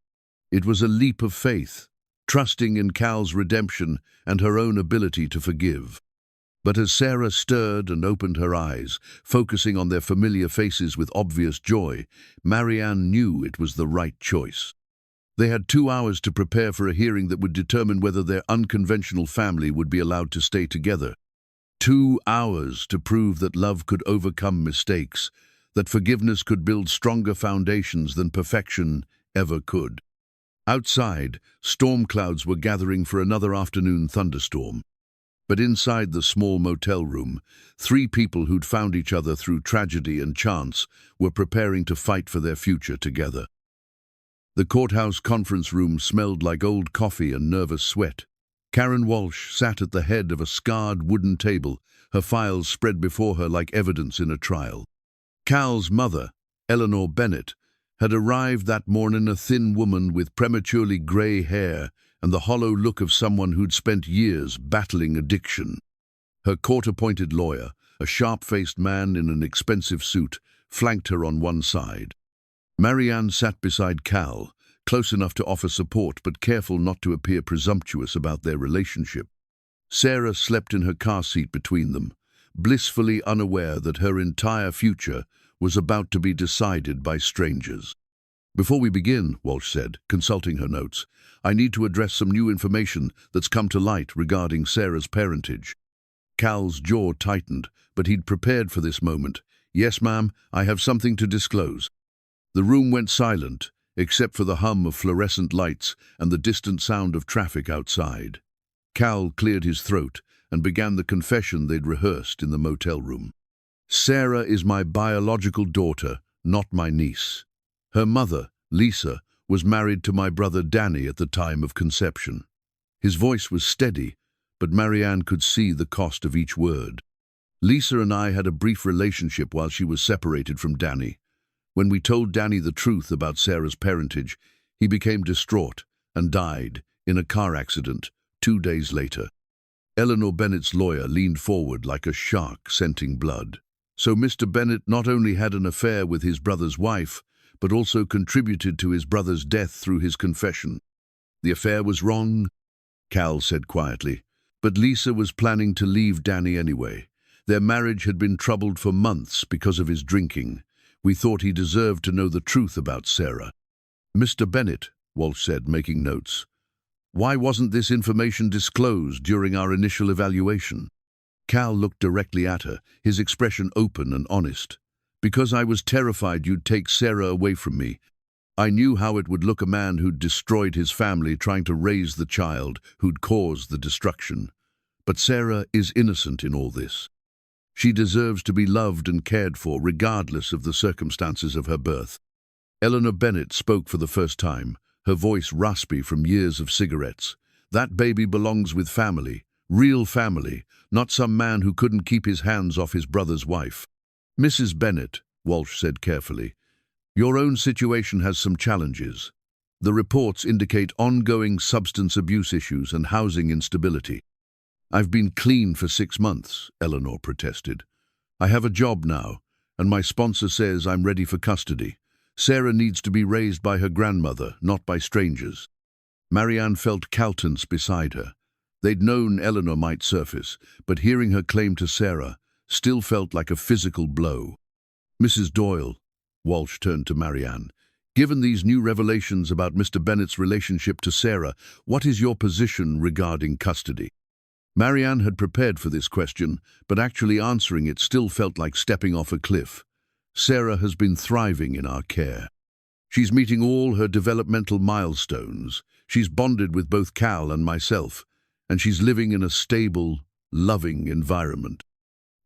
S1: It was a leap of faith, trusting in Cal's redemption and her own ability to forgive. But as Sarah stirred and opened her eyes, focusing on their familiar faces with obvious joy, Marianne knew it was the right choice. They had 2 hours to prepare for a hearing that would determine whether their unconventional family would be allowed to stay together. 2 hours to prove that love could overcome mistakes, that forgiveness could build stronger foundations than perfection ever could. Outside, storm clouds were gathering for another afternoon thunderstorm. But inside the small motel room, 3 people who'd found each other through tragedy and chance were preparing to fight for their future together. The courthouse conference room smelled like old coffee and nervous sweat. Karen Walsh sat at the head of a scarred wooden table, her files spread before her like evidence in a trial. Cal's mother, Eleanor Bennett, had arrived that morning, a thin woman with prematurely grey hair and the hollow look of someone who'd spent years battling addiction. Her court-appointed lawyer, a sharp-faced man in an expensive suit, flanked her on one side. Marianne sat beside Cal, close enough to offer support but careful not to appear presumptuous about their relationship. Sarah slept in her car seat between them, blissfully unaware that her entire future was about to be decided by strangers. "Before we begin," Walsh said, consulting her notes, "I need to address some new information that's come to light regarding Sarah's parentage." Cal's jaw tightened, but he'd prepared for this moment. "Yes, ma'am, I have something to disclose." The room went silent, except for the hum of fluorescent lights and the distant sound of traffic outside. Cal cleared his throat and began the confession they'd rehearsed in the motel room. "Sarah is my biological daughter, not my niece. Her mother, Lisa, was married to my brother Danny at the time of conception." His voice was steady, but Marianne could see the cost of each word. "Lisa and I had a brief relationship while she was separated from Danny. When we told Danny the truth about Sarah's parentage, he became distraught and died in a car accident 2 days later." Eleanor Bennett's lawyer leaned forward like a shark scenting blood. "So Mr. Bennett not only had an affair with his brother's wife, but also contributed to his brother's death through his confession." "The affair was wrong," Cal said quietly, "but Lisa was planning to leave Danny anyway. Their marriage had been troubled for months because of his drinking. We thought he deserved to know the truth about Sarah." "Mr. Bennett," Walsh said, making notes, "why wasn't this information disclosed during our initial evaluation?" Cal looked directly at her, his expression open and honest. "Because I was terrified you'd take Sarah away from me. I knew how it would look, a man who'd destroyed his family trying to raise the child who'd caused the destruction. But Sarah is innocent in all this. She deserves to be loved and cared for regardless of the circumstances of her birth." Eleanor Bennett spoke for the first time, her voice raspy from years of cigarettes. "That baby belongs with family, real family, not some man who couldn't keep his hands off his brother's wife." "Mrs. Bennett," Walsh said carefully. Your own situation has some challenges. The reports indicate ongoing substance abuse issues and housing instability. I've been clean for 6 months, Eleanor protested. I have a job now, and my sponsor says I'm ready for custody. Sarah needs to be raised by her grandmother, not by strangers. Marianne felt Calton's beside her. They'd known Eleanor might surface, but hearing her claim to Sarah still felt like a physical blow. Mrs. Doyle, Walsh turned to Marianne, given these new revelations about Mr. Bennett's relationship to Sarah, what is your position regarding custody? Marianne had prepared for this question, but actually answering it still felt like stepping off a cliff. Sarah has been thriving in our care. She's meeting all her developmental milestones. She's bonded with both Cal and myself, and she's living in a stable, loving environment.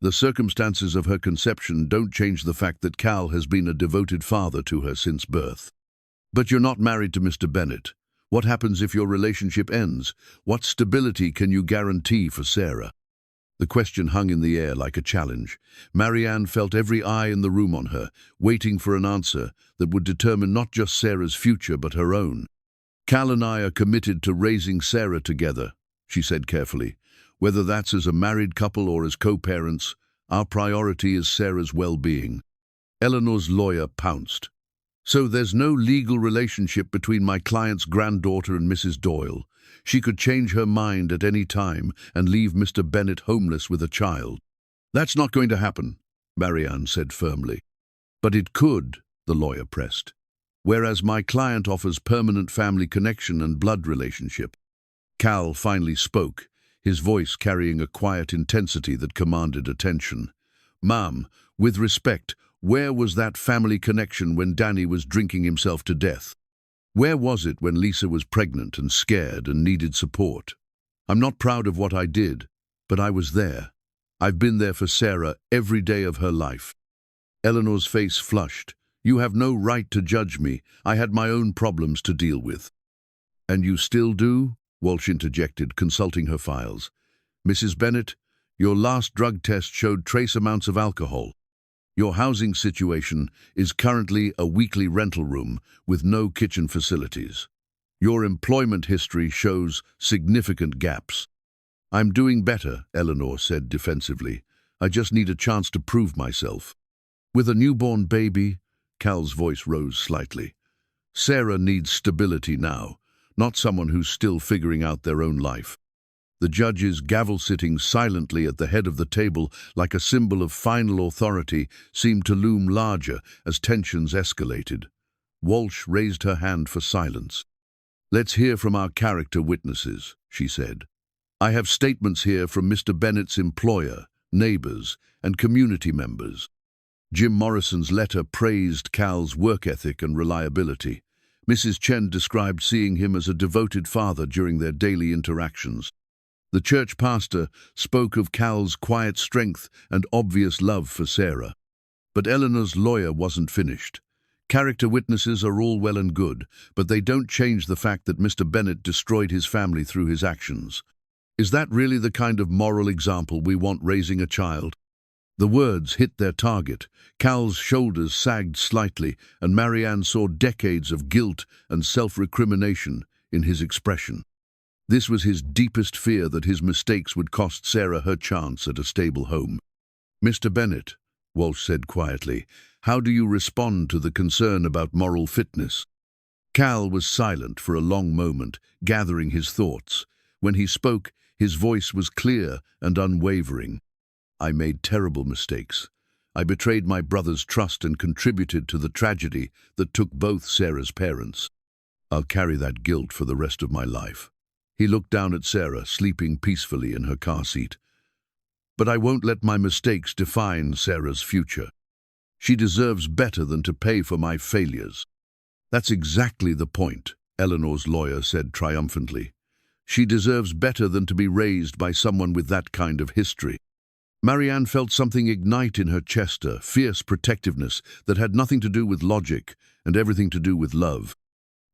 S1: The circumstances of her conception don't change the fact that Cal has been a devoted father to her since birth. But you're not married to Mr. Bennett. What happens if your relationship ends? What stability can you guarantee for Sarah? The question hung in the air like a challenge. Marianne felt every eye in the room on her, waiting for an answer that would determine not just Sarah's future but her own. Cal and I are committed to raising Sarah together, she said carefully. Whether that's as a married couple or as co-parents, our priority is Sarah's well-being. Eleanor's lawyer pounced. So there's no legal relationship between my client's granddaughter and Mrs. Doyle. She could change her mind at any time and leave Mr. Bennett homeless with a child. That's not going to happen, Marianne said firmly. But it could, the lawyer pressed. Whereas my client offers permanent family connection and blood relationship. Cal finally spoke, his voice carrying a quiet intensity that commanded attention. Ma'am, with respect, where was that family connection when Danny was drinking himself to death? Where was it when Lisa was pregnant and scared and needed support? I'm not proud of what I did, but I was there. I've been there for Sarah every day of her life. Eleanor's face flushed. You have no right to judge me. I had my own problems to deal with. And you still do? Walsh interjected, consulting her files. Mrs. Bennett, your last drug test showed trace amounts of alcohol. Your housing situation is currently a weekly rental room with no kitchen facilities. Your employment history shows significant gaps. I'm doing better, Eleanor said defensively. I just need a chance to prove myself. With a newborn baby, Cal's voice rose slightly. Sarah needs stability now, not someone who's still figuring out their own life. The judge's gavel sitting silently at the head of the table like a symbol of final authority seemed to loom larger as tensions escalated. Walsh raised her hand for silence. Let's hear from our character witnesses, she said. I have statements here from Mr. Bennett's employer, neighbors, and community members. Jim Morrison's letter praised Cal's work ethic and reliability. Mrs. Chen described seeing him as a devoted father during their daily interactions. The church pastor spoke of Cal's quiet strength and obvious love for Sarah. But Eleanor's lawyer wasn't finished. Character witnesses are all well and good, but they don't change the fact that Mr. Bennett destroyed his family through his actions. Is that really the kind of moral example we want raising a child? The words hit their target. Cal's shoulders sagged slightly, and Marianne saw decades of guilt and self-recrimination in his expression. This was his deepest fear, that his mistakes would cost Sarah her chance at a stable home. Mr. Bennett, Walsh said quietly, how do you respond to the concern about moral fitness? Cal was silent for a long moment, gathering his thoughts. When he spoke, his voice was clear and unwavering. I made terrible mistakes. I betrayed my brother's trust and contributed to the tragedy that took both Sarah's parents. I'll carry that guilt for the rest of my life. He looked down at Sarah, sleeping peacefully in her car seat. But I won't let my mistakes define Sarah's future. She deserves better than to pay for my failures. That's exactly the point, Eleanor's lawyer said triumphantly. She deserves better than to be raised by someone with that kind of history. Marianne felt something ignite in her chest, a fierce protectiveness that had nothing to do with logic and everything to do with love.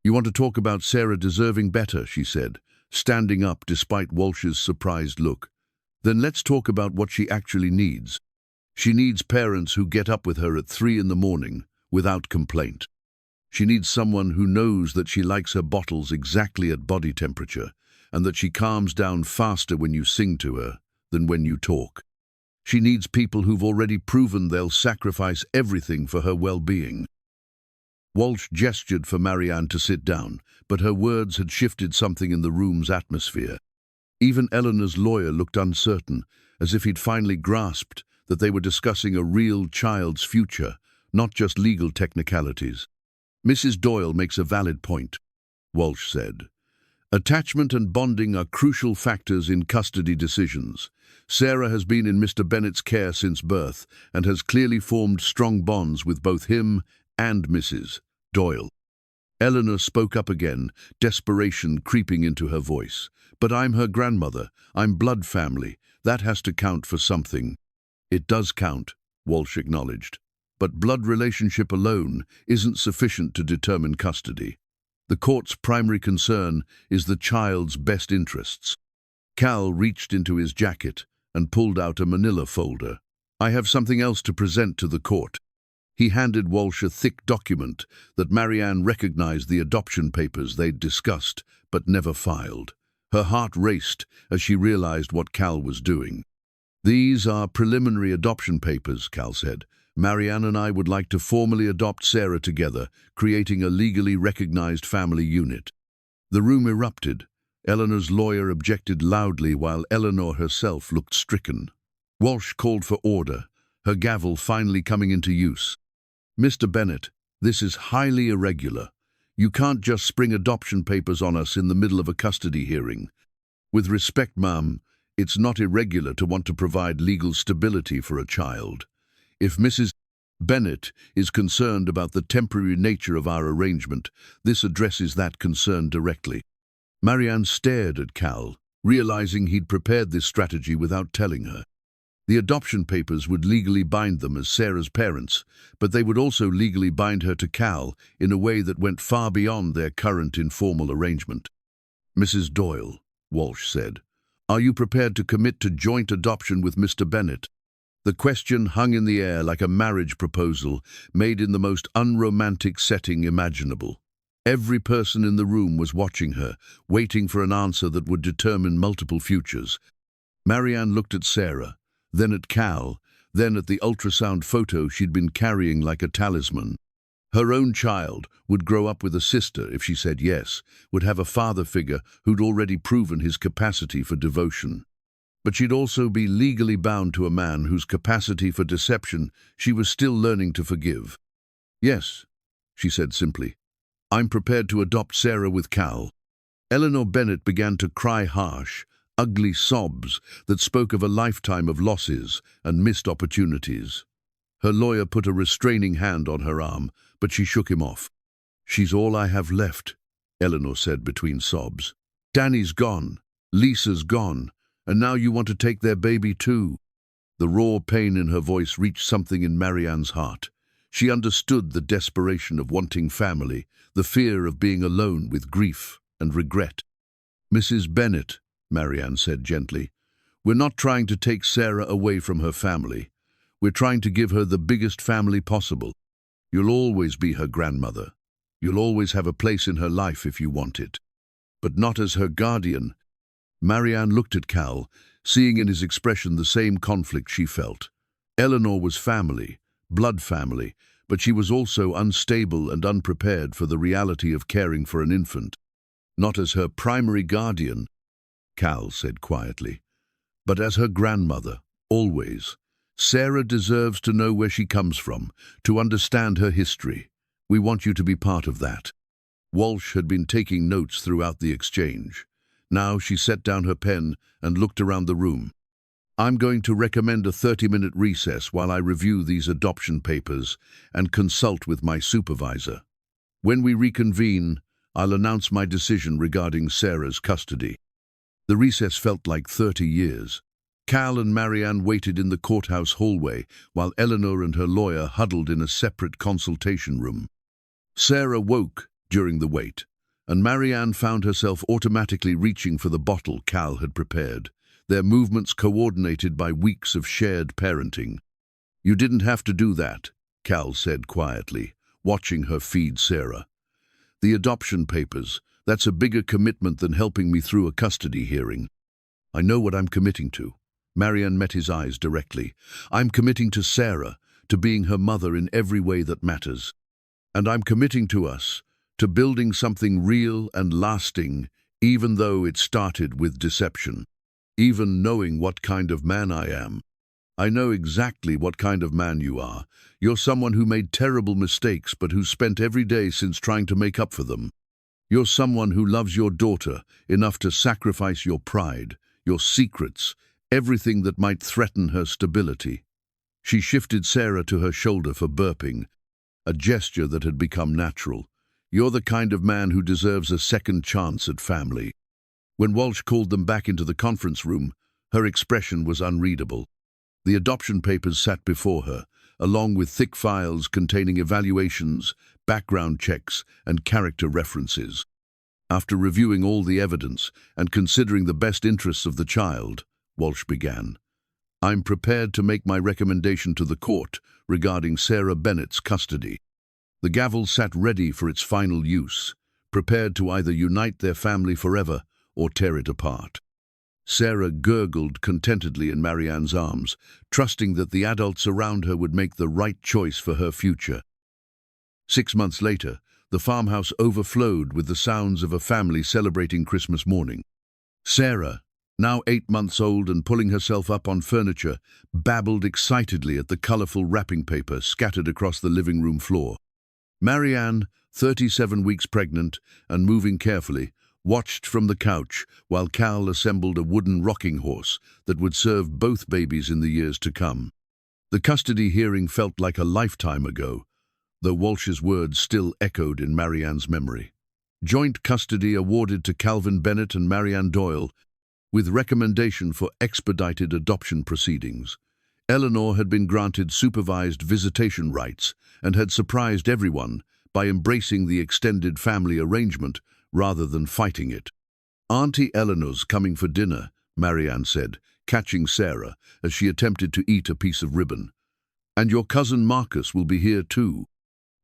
S1: You want to talk about Sarah deserving better, she said, standing up despite Walsh's surprised look. Then let's talk about what she actually needs. She needs parents who get up with her at 3 in the morning without complaint. She needs someone who knows that she likes her bottles exactly at body temperature and that she calms down faster when you sing to her than when you talk. She needs people who've already proven they'll sacrifice everything for her well-being. Walsh gestured for Marianne to sit down, but her words had shifted something in the room's atmosphere. Even Eleanor's lawyer looked uncertain, as if he'd finally grasped that they were discussing a real child's future, not just legal technicalities. Mrs. Doyle makes a valid point, Walsh said. Attachment and bonding are crucial factors in custody decisions. Sarah has been in Mr. Bennett's care since birth and has clearly formed strong bonds with both him and Mrs. Doyle. Eleanor spoke up again, desperation creeping into her voice. But I'm her grandmother. I'm blood family. That has to count for something. It does count, Walsh acknowledged. But blood relationship alone isn't sufficient to determine custody. The court's primary concern is the child's best interests. Cal reached into his jacket and pulled out a manila folder. I have something else to present to the court. He handed Walsh a thick document that Marianne recognized the adoption papers they'd discussed but never filed. Her heart raced as she realized what Cal was doing. These are preliminary adoption papers, Cal said. Marianne and I would like to formally adopt Sarah together, creating a legally recognized family unit. The room erupted. Eleanor's lawyer objected loudly while Eleanor herself looked stricken. Walsh called for order, her gavel finally coming into use. Mr. Bennett, this is highly irregular. You can't just spring adoption papers on us in the middle of a custody hearing. With respect, ma'am, it's not irregular to want to provide legal stability for a child. If Mrs. Bennett is concerned about the temporary nature of our arrangement, this addresses that concern directly. Marianne stared at Cal, realizing he'd prepared this strategy without telling her. The adoption papers would legally bind them as Sarah's parents, but they would also legally bind her to Cal in a way that went far beyond their current informal arrangement. Mrs. Doyle, Walsh said, are you prepared to commit to joint adoption with Mr. Bennett? The question hung in the air like a marriage proposal made in the most unromantic setting imaginable. Every person in the room was watching her, waiting for an answer that would determine multiple futures. Marianne looked at Sarah, then at Cal, then at the ultrasound photo she'd been carrying like a talisman. Her own child would grow up with a sister if she said yes, would have a father figure who'd already proven his capacity for devotion. But she'd also be legally bound to a man whose capacity for deception she was still learning to forgive. Yes, she said simply. I'm prepared to adopt Sarah with Cal. Eleanor Bennett began to cry harsh, ugly sobs that spoke of a lifetime of losses and missed opportunities. Her lawyer put a restraining hand on her arm, but she shook him off. She's all I have left, Eleanor said between sobs. Danny's gone, Lisa's gone, and now you want to take their baby too. The raw pain in her voice reached something in Marianne's heart. She understood the desperation of wanting family, the fear of being alone with grief and regret. Mrs. Bennett, Marianne said gently, we're not trying to take Sarah away from her family. We're trying to give her the biggest family possible. You'll always be her grandmother. You'll always have a place in her life if you want it. But not as her guardian. Marianne looked at Cal, seeing in his expression the same conflict she felt. Eleanor was family, blood family, but she was also unstable and unprepared for the reality of caring for an infant. Not as her primary guardian, Cal said quietly, but as her grandmother, always. Sarah deserves to know where she comes from, to understand her history. We want you to be part of that. Walsh had been taking notes throughout the exchange. Now she set down her pen and looked around the room. I'm going to recommend a 30-minute recess while I review these adoption papers and consult with my supervisor. When we reconvene, I'll announce my decision regarding Sarah's custody. The recess felt like 30 years. Cal and Marianne waited in the courthouse hallway while Eleanor and her lawyer huddled in a separate consultation room. Sarah woke during the wait, and Marianne found herself automatically reaching for the bottle Cal had prepared, their movements coordinated by weeks of shared parenting. You didn't have to do that, Cal said quietly, watching her feed Sarah. The adoption papers, that's a bigger commitment than helping me through a custody hearing. I know what I'm committing to. Marianne met his eyes directly. I'm committing to Sarah, to being her mother in every way that matters. And I'm committing to us, to building something real and lasting, even though it started with deception. Even knowing what kind of man I am. I know exactly what kind of man you are. You're someone who made terrible mistakes but who spent every day since trying to make up for them. You're someone who loves your daughter enough to sacrifice your pride, your secrets, everything that might threaten her stability. She shifted Sarah to her shoulder for burping, a gesture that had become natural. You're the kind of man who deserves a second chance at family. When Walsh called them back into the conference room, her expression was unreadable. The adoption papers sat before her, along with thick files containing evaluations, background checks, and character references. After reviewing all the evidence and considering the best interests of the child, Walsh began, I'm prepared to make my recommendation to the court regarding Sarah Bennett's custody. The gavel sat ready for its final use, prepared to either unite their family forever or tear it apart. Sarah gurgled contentedly in Marianne's arms, trusting that the adults around her would make the right choice for her future. 6 months later, the farmhouse overflowed with the sounds of a family celebrating Christmas morning. Sarah, now 8 months old and pulling herself up on furniture, babbled excitedly at the colorful wrapping paper scattered across the living room floor. Marianne, 37 weeks pregnant and moving carefully, watched from the couch while Cal assembled a wooden rocking horse that would serve both babies in the years to come. The custody hearing felt like a lifetime ago, though Walsh's words still echoed in Marianne's memory. Joint custody awarded to Calvin Bennett and Marianne Doyle, with recommendation for expedited adoption proceedings. Eleanor had been granted supervised visitation rights and had surprised everyone by embracing the extended family arrangement rather than fighting it. Auntie Eleanor's coming for dinner, Marianne said, catching Sarah as she attempted to eat a piece of ribbon. And your cousin Marcus will be here too.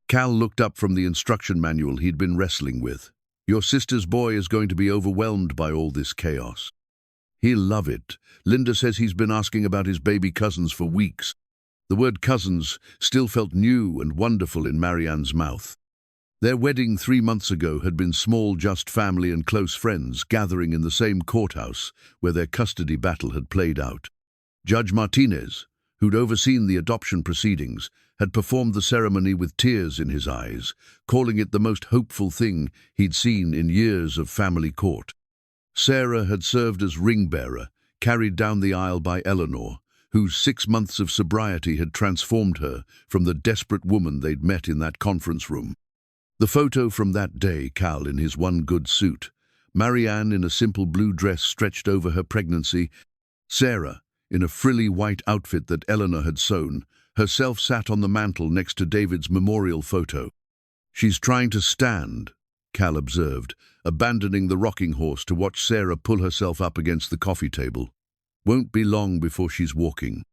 S1: Cal looked up from the instruction manual he'd been wrestling with. Your sister's boy is going to be overwhelmed by all this chaos. He'll love it. Linda says he's been asking about his baby cousins for weeks. The word cousins still felt new and wonderful in Marianne's mouth. Their wedding 3 months ago had been small, just family and close friends gathering in the same courthouse where their custody battle had played out. Judge Martinez, who'd overseen the adoption proceedings, had performed the ceremony with tears in his eyes, calling it the most hopeful thing he'd seen in years of family court. Sarah had served as ring-bearer, carried down the aisle by Eleanor, whose 6 months of sobriety had transformed her from the desperate woman they'd met in that conference room. The photo from that day, Cal in his one good suit, Marianne in a simple blue dress stretched over her pregnancy, Sarah in a frilly white outfit that Eleanor had sewn, herself sat on the mantel next to David's memorial photo. She's trying to stand, Cal observed, abandoning the rocking horse to watch Sarah pull herself up against the coffee table. Won't be long before she's walking.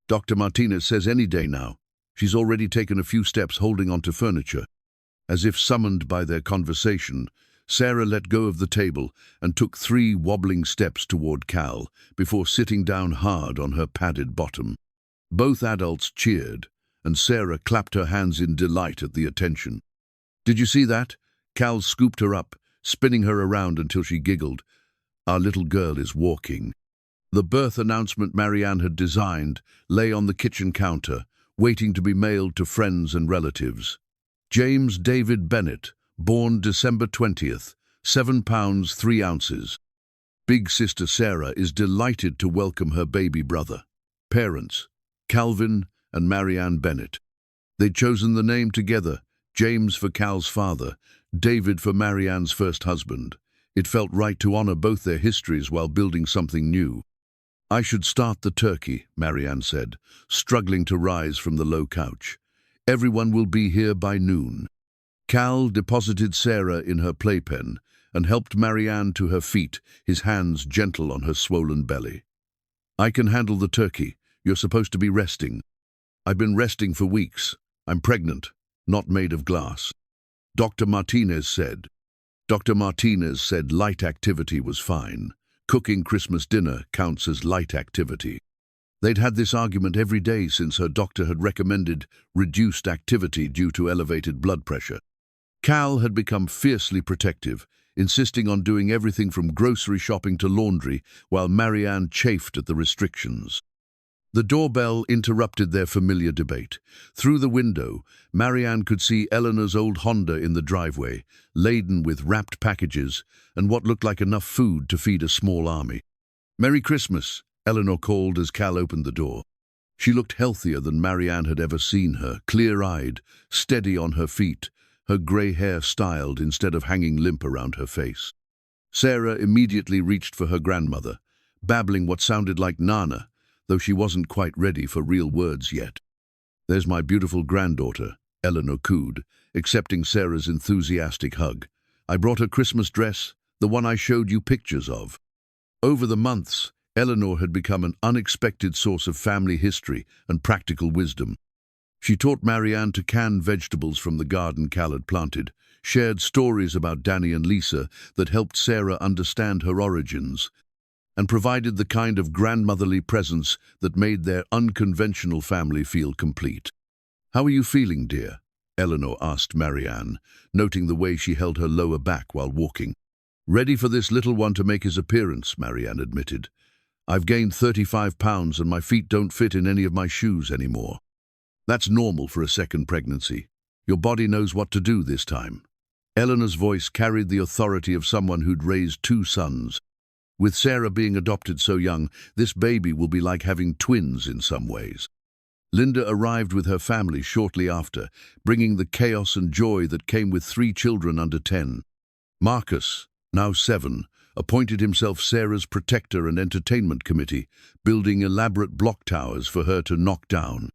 S1: Dr. Martinez says any day now. She's already taken a few steps holding onto furniture. As if summoned by their conversation, Sarah let go of the table and took 3 wobbling steps toward Cal before sitting down hard on her padded bottom. Both adults cheered, and Sarah clapped her hands in delight at the attention. Did you see that? Cal scooped her up, spinning her around until she giggled. Our little girl is walking. The birth announcement Marianne had designed lay on the kitchen counter, waiting to be mailed to friends and relatives. James David Bennett, born December 20th, 7 pounds 3 ounces. Big sister Sarah is delighted to welcome her baby brother. Parents, Calvin and Marianne Bennett. They'd chosen the name together, James for Cal's father, David for Marianne's first husband. It felt right to honor both their histories while building something new. I should start the turkey, Marianne said, struggling to rise from the low couch. Everyone will be here by noon. Cal deposited Sarah in her playpen and helped Marianne to her feet, his hands gentle on her swollen belly. I can handle the turkey. You're supposed to be resting. I've been resting for weeks. I'm pregnant, not made of glass. Dr. Martinez said. Dr. Martinez said light activity was fine. Cooking Christmas dinner counts as light activity. They'd had this argument every day since her doctor had recommended reduced activity due to elevated blood pressure. Cal had become fiercely protective, insisting on doing everything from grocery shopping to laundry, while Marianne chafed at the restrictions. The doorbell interrupted their familiar debate. Through the window, Marianne could see Eleanor's old Honda in the driveway, laden with wrapped packages and what looked like enough food to feed a small army. "Merry Christmas," Eleanor called as Cal opened the door. She looked healthier than Marianne had ever seen her, clear-eyed, steady on her feet, her grey hair styled instead of hanging limp around her face. Sarah immediately reached for her grandmother, babbling what sounded like Nana, though she wasn't quite ready for real words yet. "There's my beautiful granddaughter," Eleanor cooed, accepting Sarah's enthusiastic hug. "I brought her Christmas dress, the one I showed you pictures of." Over the months, Eleanor had become an unexpected source of family history and practical wisdom. She taught Marianne to can vegetables from the garden Cal had planted, shared stories about Danny and Lisa that helped Sarah understand her origins, and provided the kind of grandmotherly presence that made their unconventional family feel complete. "How are you feeling, dear?" Eleanor asked Marianne, noting the way she held her lower back while walking. "Ready for this little one to make his appearance," Marianne admitted. "I've gained 35 pounds and my feet don't fit in any of my shoes anymore." "That's normal for a second pregnancy. Your body knows what to do this time." Eleanor's voice carried the authority of someone who'd raised 2 sons. "With Sarah being adopted so young, this baby will be like having twins in some ways." Linda arrived with her family shortly after, bringing the chaos and joy that came with 3 children under 10. Marcus, now 7, appointed himself Sarah's protector and entertainment committee, building elaborate block towers for her to knock down.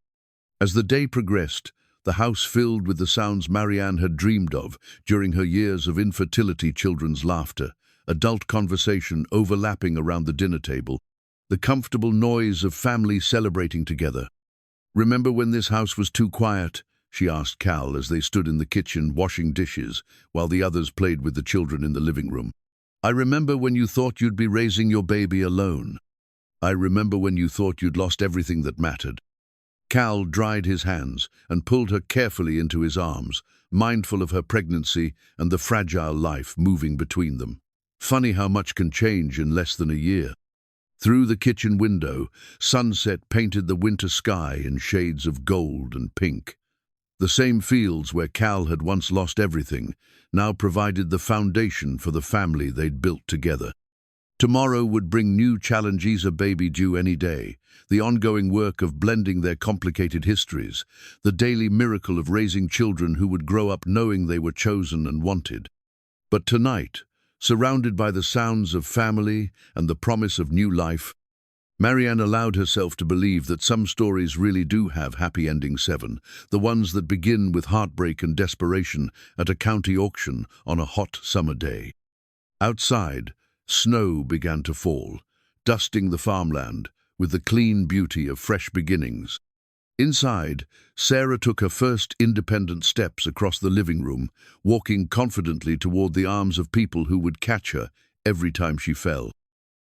S1: As the day progressed, the house filled with the sounds Marianne had dreamed of during her years of infertility, children's laughter, adult conversation overlapping around the dinner table, the comfortable noise of family celebrating together. "Remember when this house was too quiet?" she asked Cal as they stood in the kitchen washing dishes while the others played with the children in the living room. "I remember when you thought you'd be raising your baby alone. I remember when you thought you'd lost everything that mattered." Cal dried his hands and pulled her carefully into his arms, mindful of her pregnancy and the fragile life moving between them. Funny how much can change in less than a year. Through the kitchen window, sunset painted the winter sky in shades of gold and pink. The same fields where Cal had once lost everything now provided the foundation for the family they'd built together. Tomorrow would bring new challenges, a baby due any day, the ongoing work of blending their complicated histories, the daily miracle of raising children who would grow up knowing they were chosen and wanted. But tonight, surrounded by the sounds of family and the promise of new life, Marianne allowed herself to believe that some stories really do have happy endings. 7, the ones that begin with heartbreak and desperation at a county auction on a hot summer day. Outside, snow began to fall, dusting the farmland with the clean beauty of fresh beginnings. Inside, Sarah took her first independent steps across the living room, walking confidently toward the arms of people who would catch her every time she fell.